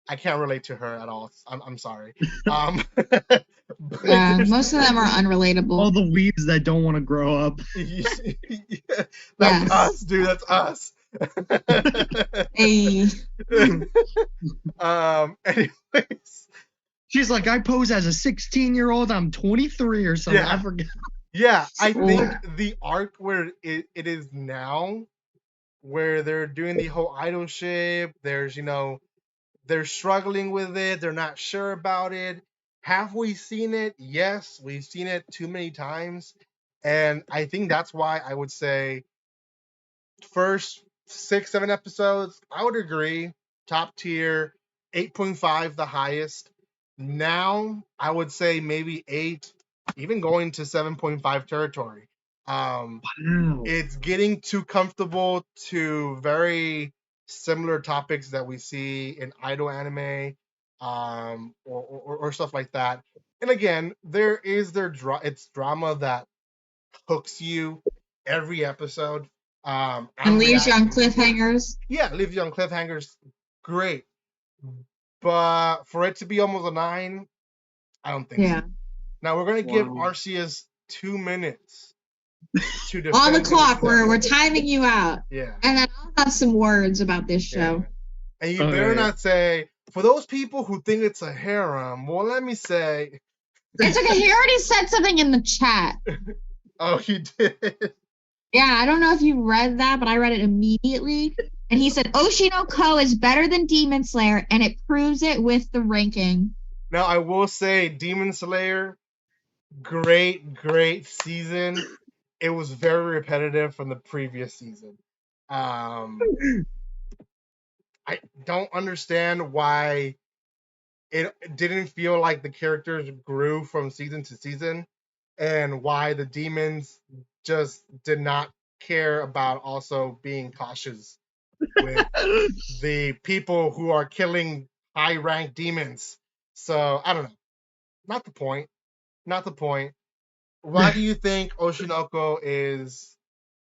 I can't relate to her at all. I'm sorry. Yeah, most of them are unrelatable. All the weebs that don't want to grow up. That's us, dude. That's us. Hey. Anyways. She's like, I pose as a 16-year-old. I'm 23 or something. Yeah. I forget. Yeah, I think the arc where it is now, where they're doing the whole idolship, they're struggling with it. They're not sure about it. Have we seen it? Yes, we've seen it too many times. And I think that's why I would say first 6, 7 episodes, I would agree. Top tier, 8.5, the highest. Now, I would say maybe 8, even going to 7.5 territory. Wow. It's getting too comfortable to very similar topics that we see in idol anime, or stuff like that. And again, there is it's drama that hooks you every episode. And I'm leaves you on reacting. cliffhangers. Yeah, leaves you on cliffhangers. Great, but for it to be almost a 9, I don't think so. Yeah. Now we're gonna give Wow. Arceus 2 minutes to On the defend clock, we're himself. timing you out. Yeah. And then I'll have some words about this show. Yeah. And you Okay. better not say, for those people who think it's a harem, well, let me say, It's okay. He already said something in the chat. oh, he did. Yeah, I don't know if you read that, but I read it immediately. And he said Oshinoko is better than Demon Slayer, and it proves it with the ranking. Now, I will say, Demon Slayer, great season. It was very repetitive from the previous season. I don't understand why it didn't feel like the characters grew from season to season, and why the demons just did not care about also being cautious with the people who are killing high ranked demons. So I don't know. Not the point. Not the point. Why do you think Oshinoko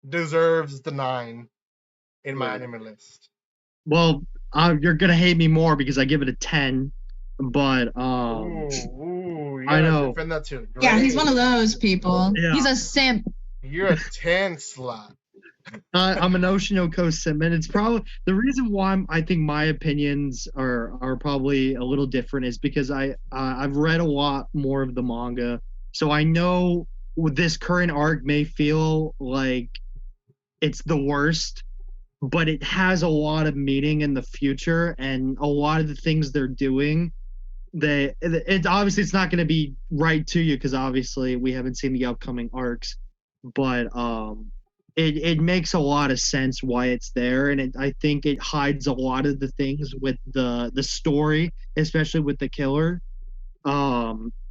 deserves the 9 in my anime list? Well, you're gonna hate me more because I give it a 10, but Ooh, I know. defend that too. Yeah, he's Great. one of those people. Yeah. He's a simp. You're a 10 slot. I'm an Oshinoko sim, and it's probably the reason why I think my opinions are probably a little different is because I've read a lot more of the manga, so I know this current arc may feel like it's the worst, but it has a lot of meaning in the future, and a lot of the things they're doing, it's obviously it's not going to be right to you because obviously we haven't seen the upcoming arcs, but it makes a lot of sense why it's there, and I think it hides a lot of the things with the story, especially with the killer,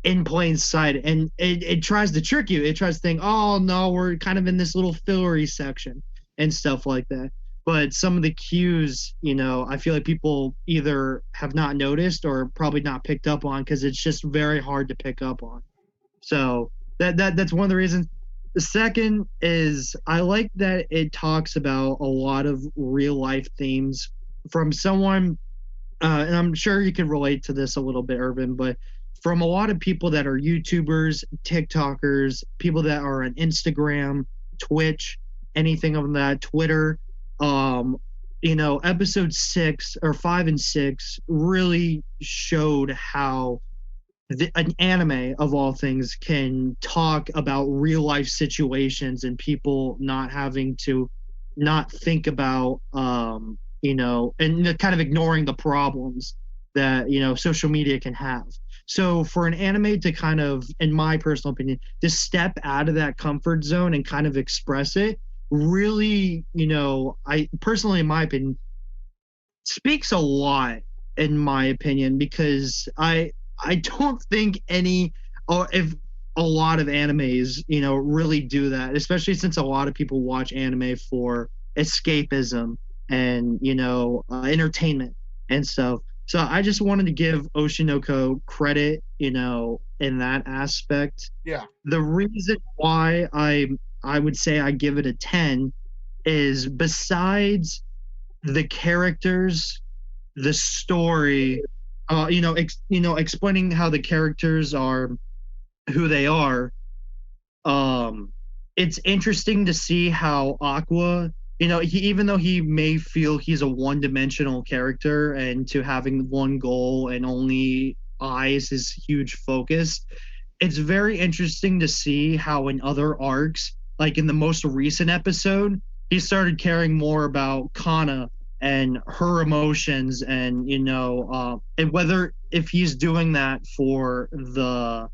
in plain sight, and it tries to trick you. It tries to think, oh no, we're kind of in this little fillery section and stuff like that. But some of the cues, I feel like people either have not noticed or probably not picked up on because it's just very hard to pick up on. So that's one of the reasons. The second is I like that it talks about a lot of real life themes from someone, and I'm sure you can relate to this a little bit, Irvin, but from a lot of people that are YouTubers, TikTokers, people that are on Instagram, Twitch, anything of that, Twitter. Episode 6 or 5 and 6 really showed how an anime of all things can talk about real life situations and people not having to not think about and kind of ignoring the problems that social media can have. So for an anime to kind of, in my personal opinion, to step out of that comfort zone and kind of express it really, I personally, in my opinion, speaks a lot, in my opinion, because I don't think any, or if a lot of animes, really do that, especially since a lot of people watch anime for escapism and, entertainment and stuff. So I just wanted to give Oshinoko credit, in that aspect. Yeah. The reason why I would say I give it a 10 is besides the characters, the story, explaining how the characters are who they are. It's interesting to see how Aqua, even though he may feel he's a one-dimensional character and to having one goal and only eyes his huge focus, it's very interesting to see how in other arcs, like in the most recent episode, he started caring more about Kana and her emotions and and whether if he's doing that for the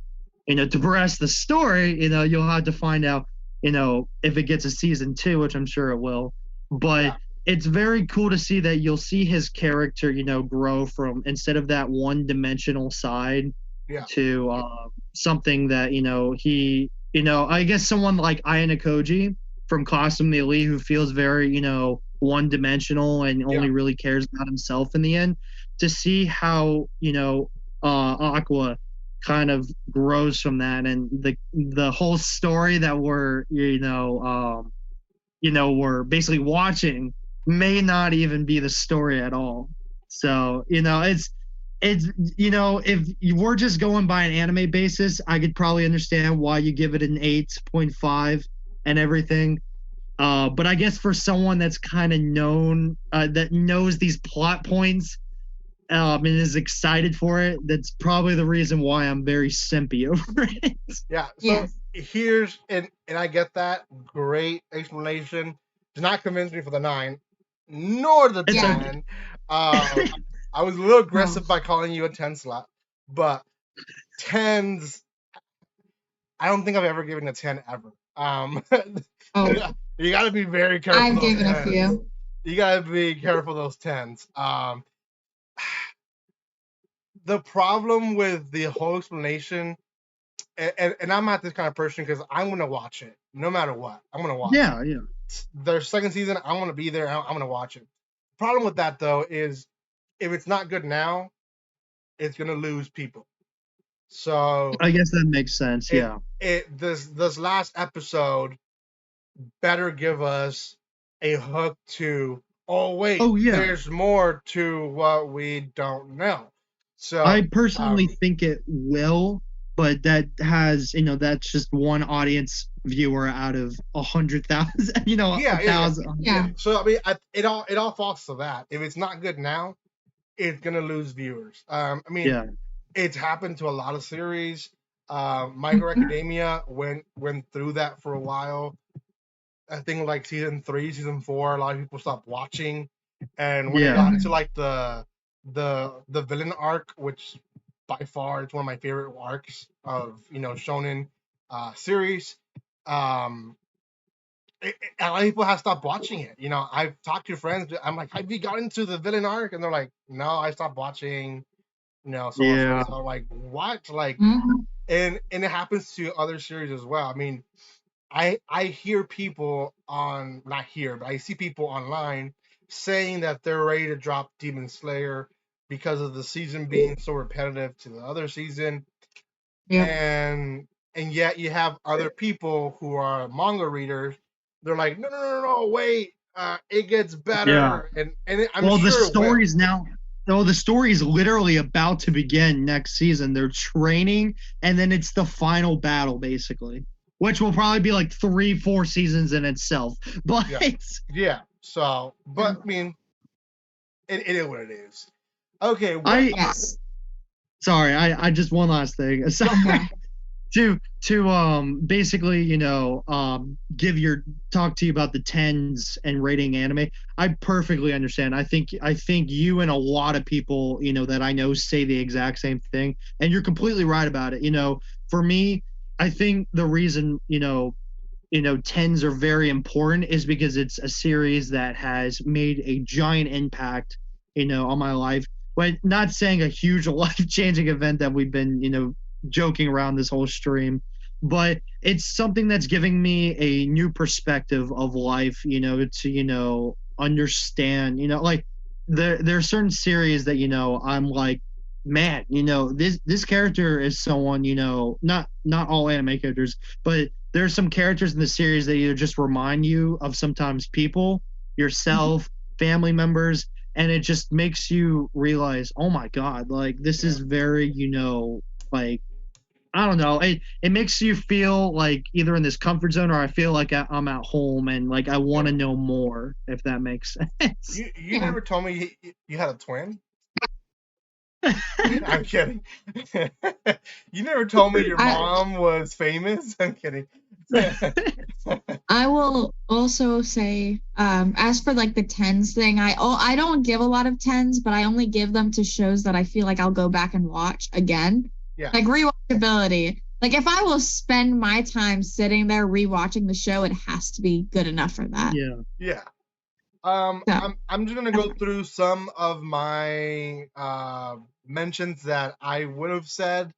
to progress the story, you'll have to find out if it gets a season 2, which I'm sure it will. But yeah, it's very cool to see that you'll see his character grow from, instead of that one-dimensional side, to something that he I guess someone like Ayano Koji from Cosm the Elite, who feels very one-dimensional and only really cares about himself in the end, to see how Aqua kind of grows from that, and the whole story that we're basically watching may not even be the story at all. So it's if you were just going by an anime basis, I could probably understand why you give it an 8.5 and everything. But I guess for someone that's kind of known, that knows these plot points, and is excited for it, that's probably the reason why I'm very simpy over it. Yeah. So here's and I get that. Great explanation. Does not convince me for the 9, nor the It's 10. I was a little aggressive by calling you a 10 slot, but 10s. I don't think I've ever given a 10 ever. You got to be very careful. I've given a few. You got to be careful of those 10s. The problem with the whole explanation, and I'm not this kind of person because I'm gonna watch it no matter what. I'm gonna watch. Yeah, it. Their second season, I'm gonna be there. I'm gonna watch it. The problem with that though is, if it's not good now, it's gonna lose people. So I guess that makes sense. This last episode better give us a hook to. Oh wait, there's more to what we don't know. So I personally think it will, but that has that's just one audience viewer out of 100,000. 1,000. Yeah. So I mean, it all falls to that. If it's not good now, it's gonna lose viewers. I mean, it's happened to a lot of series. My Hero Academia went through that for a while. I think like season 3, season 4, a lot of people stopped watching, and when it got into like the villain arc, which by far is one of my favorite arcs of shonen series, a lot of people have stopped watching it. I've talked to friends. I'm like, have you got into the villain arc? And they're like, no, I stopped watching. So I'm like, what? Like, and it happens to other series as well. I mean, I hear people not here, but I see people online saying that they're ready to drop Demon Slayer because of the season being so repetitive to the other season. And yet you have other people who are manga readers. They're like, no, wait, it gets better. And I'm sure the story's now. No, the story is literally about to begin next season. They're training, and then it's the final battle, basically, which will probably be like 3-4 seasons in itself. But so, but I mean, it is what it is. Okay. Sorry, I just one last thing. To basically talk to you about the 10s and rating anime. I perfectly understand. I think you and a lot of people that I know say the exact same thing, and you're completely right about it. For me, I think the reason 10s are very important is because it's a series that has made a giant impact on my life, but not saying a huge life-changing event that we've been joking around this whole stream, but it's something that's giving me a new perspective of life, to understand, like there are certain series that I'm like, man, this character is someone, not all anime characters, but there are some characters in the series that either just remind you of sometimes people, yourself, family members, and it just makes you realize, oh my god, like this is very like, I don't know. It makes you feel like either in this comfort zone, or I feel like I'm at home and like I want to know more, if that makes sense. You never told me you had a twin. I'm kidding. You never told me your mom was famous. I'm kidding. I will also say, as for like the 10s thing, I don't give a lot of 10s, but I only give them to shows that I feel like I'll go back and watch again. Yeah. Like rewatchability. Like if I will spend my time sitting there rewatching the show, it has to be good enough for that. Yeah. I'm just gonna go through some of my mentions that I would have said,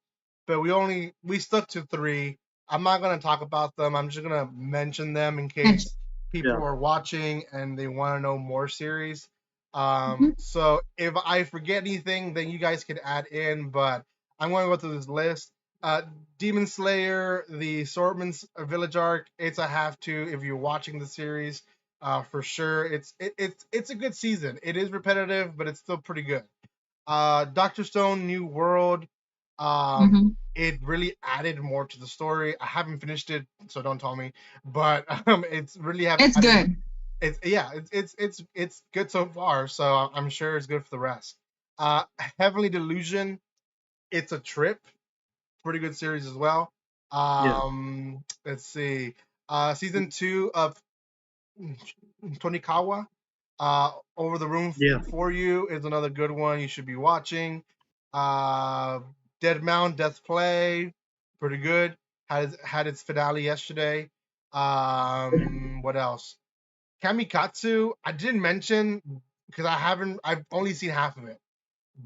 but we stuck to 3. I'm not gonna talk about them. I'm just gonna mention them in case people are watching and they want to know more series. So if I forget anything, then you guys can add in, but I'm going to go through this list. Uh, Demon Slayer, the Swordman's Village arc. It's a have to if you're watching the series. For sure, it's a good season. It is repetitive, but it's still pretty good. Doctor Stone, New World. Mm-hmm. It really added more to the story. I haven't finished it, so don't tell me. But it's really have It's added. good. It's good so far. So I'm sure it's good for the rest. Uh, Heavenly Delusion. It's a trip. Pretty good series as well. Yeah. Let's see. Season 2 of Tonikawa. Over the Room Yeah. for You is another good one you should be watching. Uh, Dead Mound Death Play, pretty good. Had its finale yesterday. What else? Kamikatsu, I didn't mention because I've only seen half of it,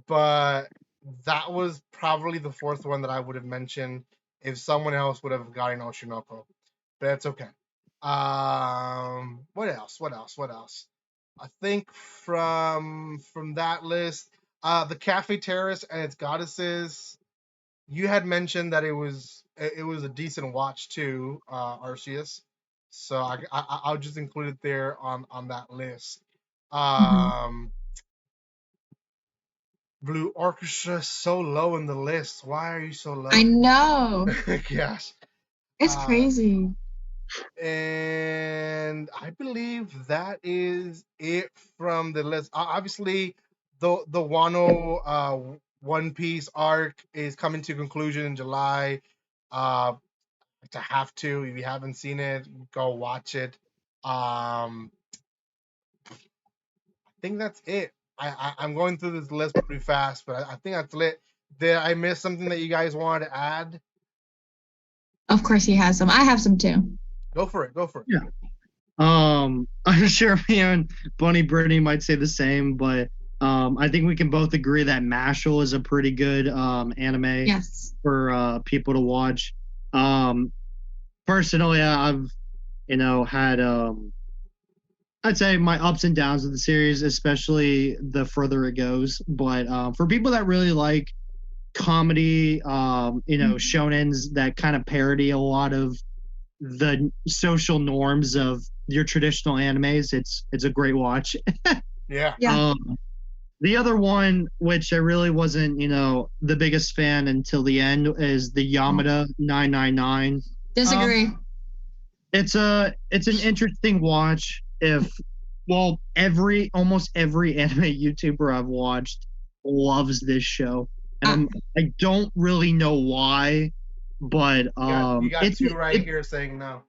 but that was probably the fourth one that I would have mentioned if someone else would have gotten Oshinoko. But that's okay. What else? What else? What else? I think from that list, the Cafe Terrace and its goddesses. You had mentioned that it was a decent watch too, Arceus. So I'll just include it there on that list. Mm-hmm. Um, Blue Orchestra so low in the list. Why are you so I low? know. Gosh. It's Uh, crazy. and I believe that is it from the list. Obviously, the Wano One Piece arc is coming to conclusion in July. Uh, to have to, if you haven't seen it, go watch it. I think that's it. I'm going through this list pretty fast, but I think that's it. Did I miss something that you guys wanted to add? Of course, he has some. I have some too. Go for it. Go for it. Yeah. I'm sure me and Bunny Brittany might say the same, but I think we can both agree that Mashal is a pretty good anime Yes. for people to watch. Um, Personally, I've had I'd say my ups and downs of the series, especially the further it goes. But for people that really like comedy, shonens that kind of parody a lot of the social norms of your traditional animes, it's a great watch. Yeah. Yeah. The other one, which I really wasn't, the biggest fan until the end, is the Yamada 999. Disagree. It's an interesting watch. Almost every anime YouTuber I've watched loves this show, and I don't really know why, but You got it's two right here saying no.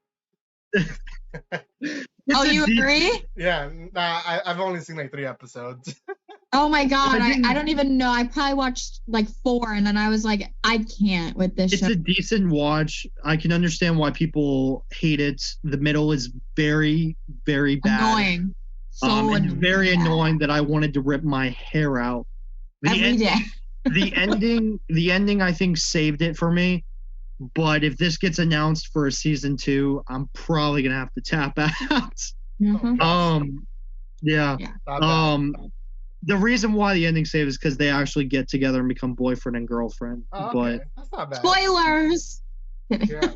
Oh, you agree? Yeah, nah, I've only seen like 3 episodes. Oh my God. I don't even know. I probably watched like 4 and then I was like, I can't with this It's show. a decent watch. I can understand why people hate it. The middle is very, very bad. Annoying. So It's annoying. very annoying that I wanted to rip my hair out. Every day. The ending I think saved it for me. But if this gets announced for a season 2, I'm probably gonna have to tap out. Mhm. Yeah. Not bad. The reason why the ending saved is because they actually get together and become boyfriend and girlfriend. Oh, okay. But That's not bad. Spoilers. Yes.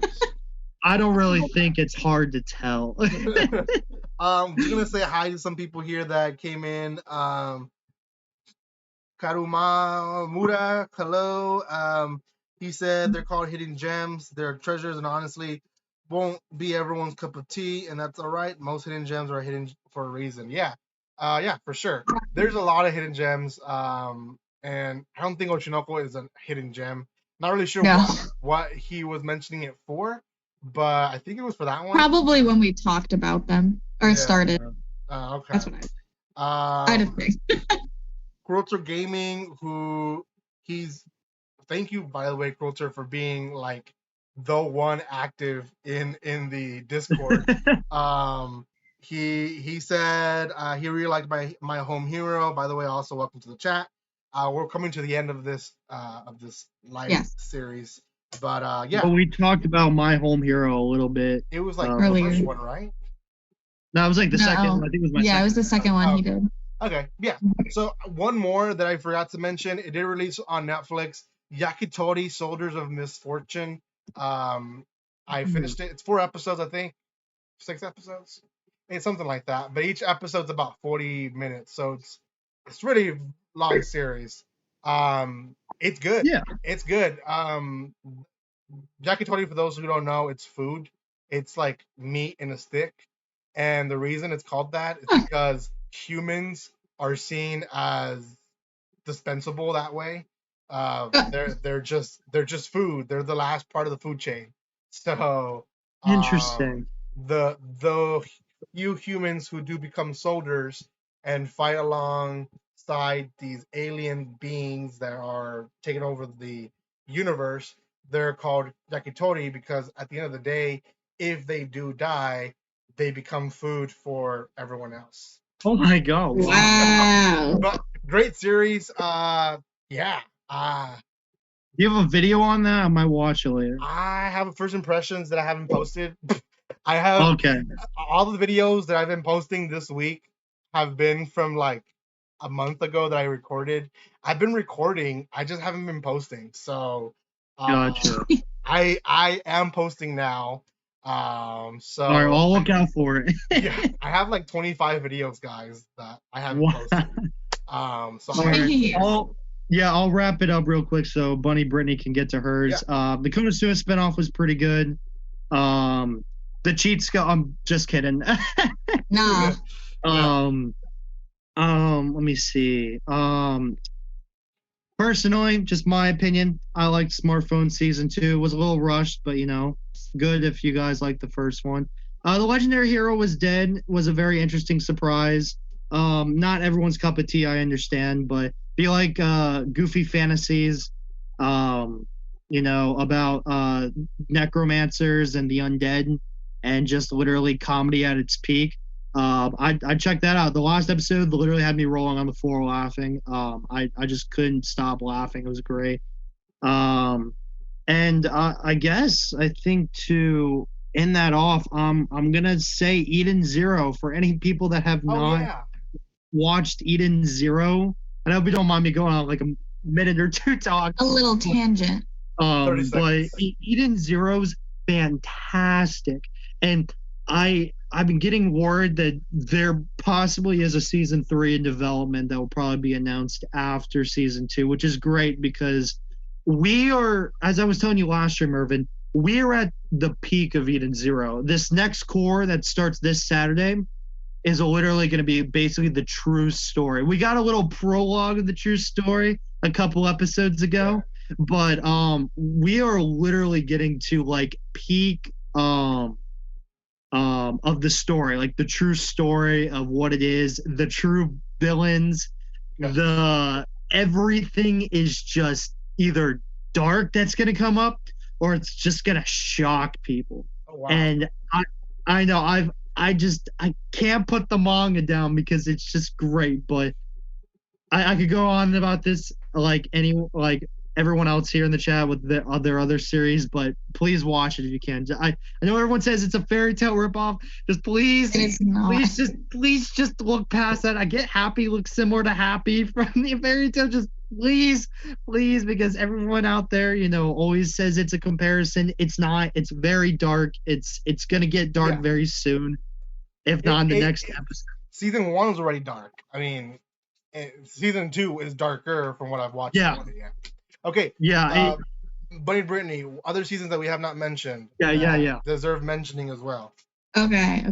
I don't really think it's hard to tell. We're gonna say hi to some people here that came in. Karuma Mura, hello. He said they're called hidden gems. They're treasures, and honestly, won't be everyone's cup of tea, and that's all right. Most hidden gems are hidden for a reason. Yeah, yeah, for sure. There's a lot of hidden gems. And I don't think Oshinoko is a hidden gem. Not really sure No. what he was mentioning it for, but I think it was for that one. Probably when we talked about them or started. Okay. That's what I just think. Quilter Gaming, who thank you by the way, Quilter, for being like the one active in the Discord. He said he really liked my home hero. By the way, also welcome to the chat. We're coming to the end of this live series, but yeah. But we talked about my home hero a little bit. It was like earlier. The first one, right? No, it was like the second. I think it was my. Yeah, it was the second one he did. Okay, yeah. So one more that I forgot to mention, it did release on Netflix. Yakitori Soldiers of Misfortune. I finished it. It's 4 episodes, I think. 6 episodes. It's something like that. But each episode's about 40 minutes, so it's really long series. It's good. Yeah. It's good. Yakitori, for those who don't know, it's food. It's like meat in a stick, and the reason it's called that is because humans are seen as dispensable that way. They're just food. They're the last part of the food chain. So Interesting. the few humans who do become soldiers and fight alongside these alien beings that are taking over the universe, they're called yakitori because at the end of the day, if they do die, they become food for everyone else. Oh my god! Wow. But great series. Yeah. You have a video on that? I might watch it later. I have a first impressions that I haven't posted. I have Okay. all the videos that I've been posting this week have been from like a month ago that I recorded. I've been recording, I just haven't been posting. So Gotcha. I am posting now. So All right, I'll look out for it. yeah, I have like 25 videos, guys, that I haven't Wow. posted. So All right. I'll wrap it up real quick so Bunny Brittany can get to hers. The Konosuba spinoff was pretty good. The cheat skill. I'm just kidding. No. Let me see. Personally, just my opinion, I liked Smartphone Season 2. It was a little rushed, but good if you guys liked the first one. The Legendary Hero was dead was a very interesting surprise. Not everyone's cup of tea, I understand, but if you like goofy fantasies, about necromancers and the undead and just literally comedy at its peak, I checked that out. The last episode literally had me rolling on the floor laughing. I just couldn't stop laughing. It was great. And I guess I think to end that off, I'm gonna say Eden Zero for any people that have not watched Eden Zero. I hope you don't mind me going on like a minute or two talk. A little tangent. But Eden Zero's fantastic, and I've been getting word that there possibly is a season 3 in development that will probably be announced after season 2, which is great because we are, as I was telling you last year, Mervin, we're at the peak of Eden Zero. This next core that starts this Saturday is literally going to be basically the true story. We got a little prologue of the true story a couple episodes ago, but we are literally getting to like peak of the story, like the true story of what it is, the true villains, everything is just either dark that's going to come up or it's just going to shock people. Oh, wow. And I know I can't put the manga down because it's just great, but I could go on about this like everyone else here in the chat with their other series, but please watch it if you can. I know everyone says it's a fairy tale ripoff. Just please just look past that. I get Happy looks similar to Happy from the fairy tale. Just please, because everyone out there, always says it's a comparison. It's not. It's very dark. It's gonna get dark very soon, if not in the next episode. Season 1 was already dark. I mean, season 2 is darker from what I've watched. Yeah. Okay. Yeah. Bunny Brittany, other seasons that we have not mentioned. Yeah. Deserve mentioning as well. Okay.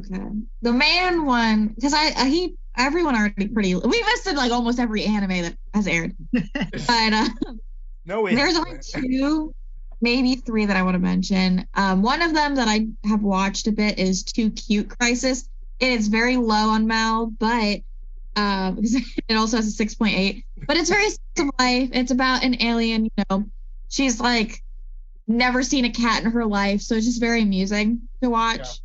The man one, because everyone already we listed like almost every anime that has aired. But there's only 2, maybe 3 that I want to mention. One of them that I have watched a bit is Too Cute Crisis. It is very low on Mal, but because it also has a 6.8, but it's very slice of life. It's about an alien, she's like never seen a cat in her life, so it's just very amusing to watch.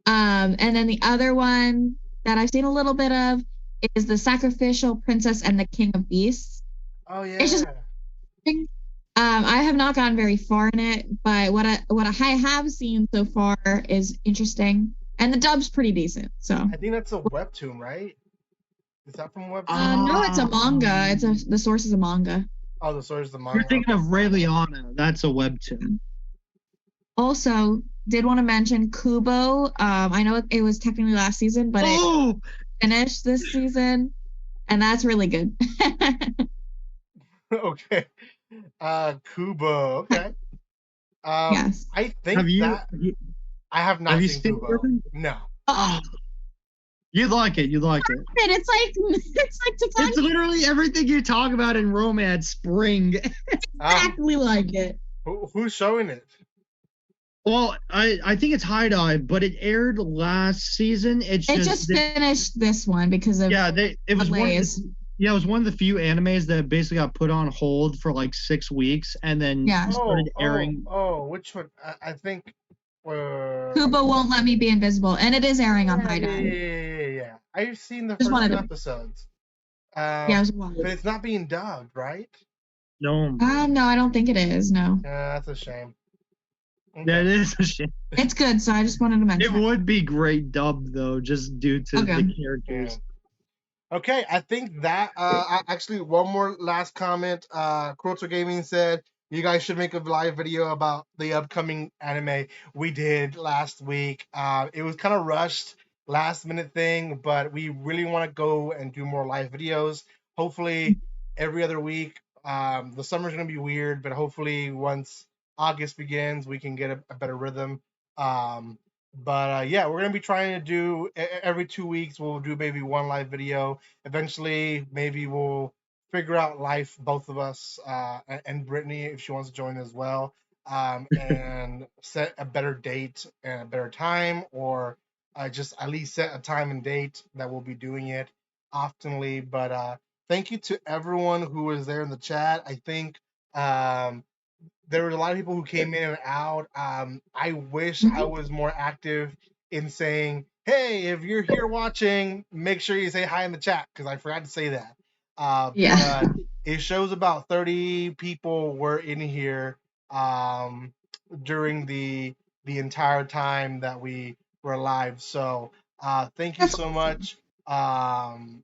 And then the other one that I've seen a little bit of is The Sacrificial Princess and the King of Beasts. Oh yeah. It's just I have not gone very far in it, but what I have seen so far is interesting, and the dub's pretty decent. So I think that's a webtoon, right? Is that from webtoon? No, it's a manga. The source is a manga. Oh, the Sword is the You're manga. thinking Okay. of Ray Liana. That's a webtoon. Also, did want to mention Kubo. I know it was technically last season, but it Oh, finished this season, and that's really good. Okay. Kubo. Okay. Yes. I have think you that I have have not you seen seen Kubo. Urban? No. Oh, you'd like it. You'd like it. It's like it's like It's Takagi literally everything you talk about in romance spring. Ah, exactly like it. who's showing it? Well, I think it's High Dive, but it aired last season. It's It just just finished this one because of yeah, it was one of delays. the yeah, it was one of the few animes that basically got put on hold for like 6 weeks and then Yeah. started airing. Which one? I think. Kubo won't let me be invisible, and it is airing on Yeah, High yeah, Dive. yeah. I've seen the Just first wanted two to. episodes. Yeah, I was But it's not being dubbed, right? No, No, I don't think it is. No, Yeah, that's a shame. yeah, Okay. it is a shame. it's good. So I just wanted to It mention it. would be great dubbed though, just due to Okay. the Yeah. characters. Okay, I think that actually one more last comment. Kroto Gaming said you guys should make a live video about the upcoming anime. We did last week. It was kind of rushed, last minute thing, but we really want to go and do more live videos. Hopefully every other week. The summer's gonna be weird, but hopefully once August begins, we can get a better rhythm. Um, but yeah, we're gonna be trying to do every 2 weeks. We'll do maybe one live video. Eventually, maybe we'll figure out life, both of us, and Brittany if she wants to join as well, and set a better date and a better time, or just at least set a time and date that we'll be doing it oftenly. But thank you to everyone who was there in the chat. I think um, there were a lot of people who came in and out. I wish I Mhm. was more active in saying, "Hey, if you're here watching, make sure you say hi in the chat," because I forgot to say that. Yeah. But it shows about 30 people were in here um, during the entire time that we were live. So thank you That's so awesome. much. Um,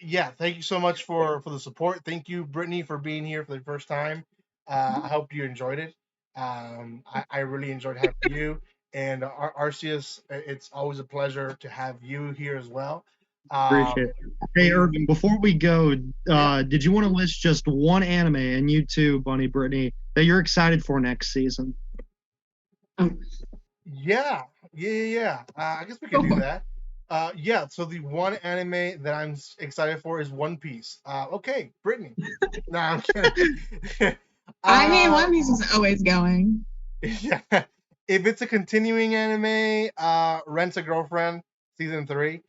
yeah, thank you so much for the support. Thank you, Brittany, for being here for the first time. I hope you enjoyed it. I really enjoyed having you and Arceus. It's always a pleasure to have you here as well. Appreciate Um, it. Hey, we Irving, before we go, Yeah, did you want to list just one anime, and you too, Bunny Brittany, that you're excited for next season? Oh, yeah. I guess we could go do for it. that. Yeah. So the one anime that I'm excited for is One Piece. Okay, Brittany. Nah, I'm kidding. I mean, uh, One Piece is always going. Yeah. If it's a continuing anime, Rent a Girlfriend season 3.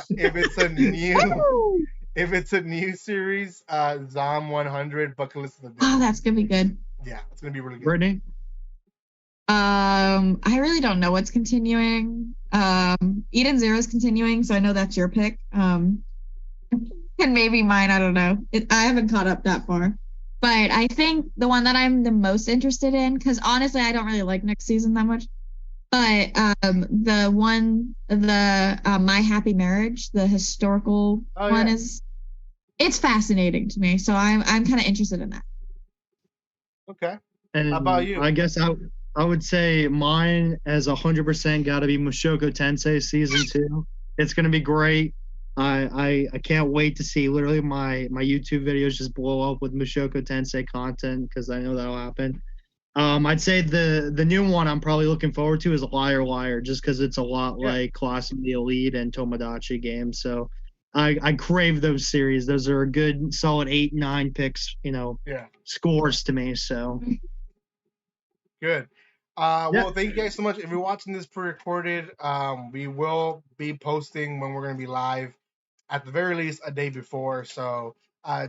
If it's a new Woo! if it's a new series, Zom 100 Bucket List of the Oh, Dead. that's gonna be good. Yeah, it's gonna be really good. Brittany? I really don't know what's continuing. Eden Zero is continuing, so I know that's your pick. And maybe mine, I don't know. I haven't caught up that far. But I think the one that I'm the most interested in, because honestly, I don't really like next season that much. But the My Happy Marriage, the historical Oh one, yeah. is it's fascinating to me. So I'm kind of interested in that. Okay. How about And you? I guess I would say mine as 100% got to be Mushoku Tensei season 2. It's gonna be great. I can't wait to see literally my YouTube videos just blow up with Mushoku Tensei content because I know that'll happen. I'd say the new one I'm probably looking forward to is Liar Liar, just because it's a lot Yeah. like Class of the Elite and Tomodachi games. So I crave those series. Those are a good solid 8, 9 picks, Yeah. scores to me. So Good. yeah, Well, thank you guys so much. If you're watching this pre-recorded, we will be posting when we're gonna be live, at the very least a day before. So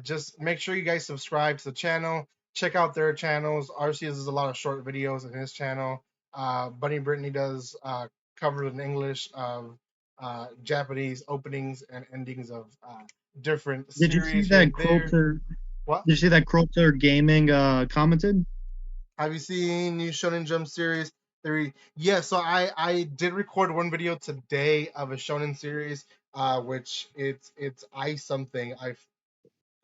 just make sure you guys subscribe to the channel. Check out their channels. RC does a lot of short videos in his channel. Bunny Brittany does covers in English of Japanese openings and endings of different did you see series here that and there. Crowter? What? Did you see that Crowter Gaming commented? Have you seen new Shonen Jump series? Yeah, so I did record one video today of a Shonen series, which it's I something.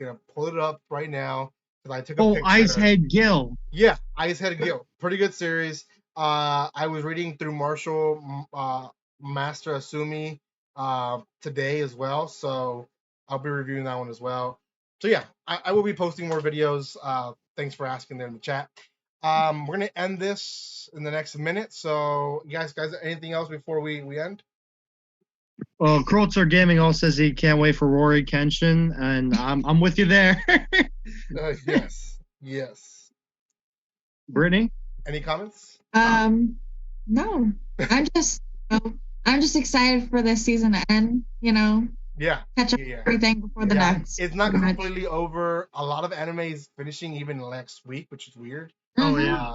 gonna pull it up right now because I took a Oh, picture. Ice Head Gill. Yeah, Ice Head Guild. Pretty good series. I was reading through Marshall Master Asumi today as well, so I'll be reviewing that one as well. So yeah, I will be posting more videos. Thanks for asking there in the chat. We're gonna end this in the next minute. So guys, anything else before we end? Well, Krolzer Gaming also says he can't wait for Rory Kenshin, and I'm with you there. Yes. Brittany? Any comments? No. I'm just excited for this season to end, Yeah. catch up everything before the next. It's not completely over. A lot of anime is finishing even next week, which is weird. Oh, yeah.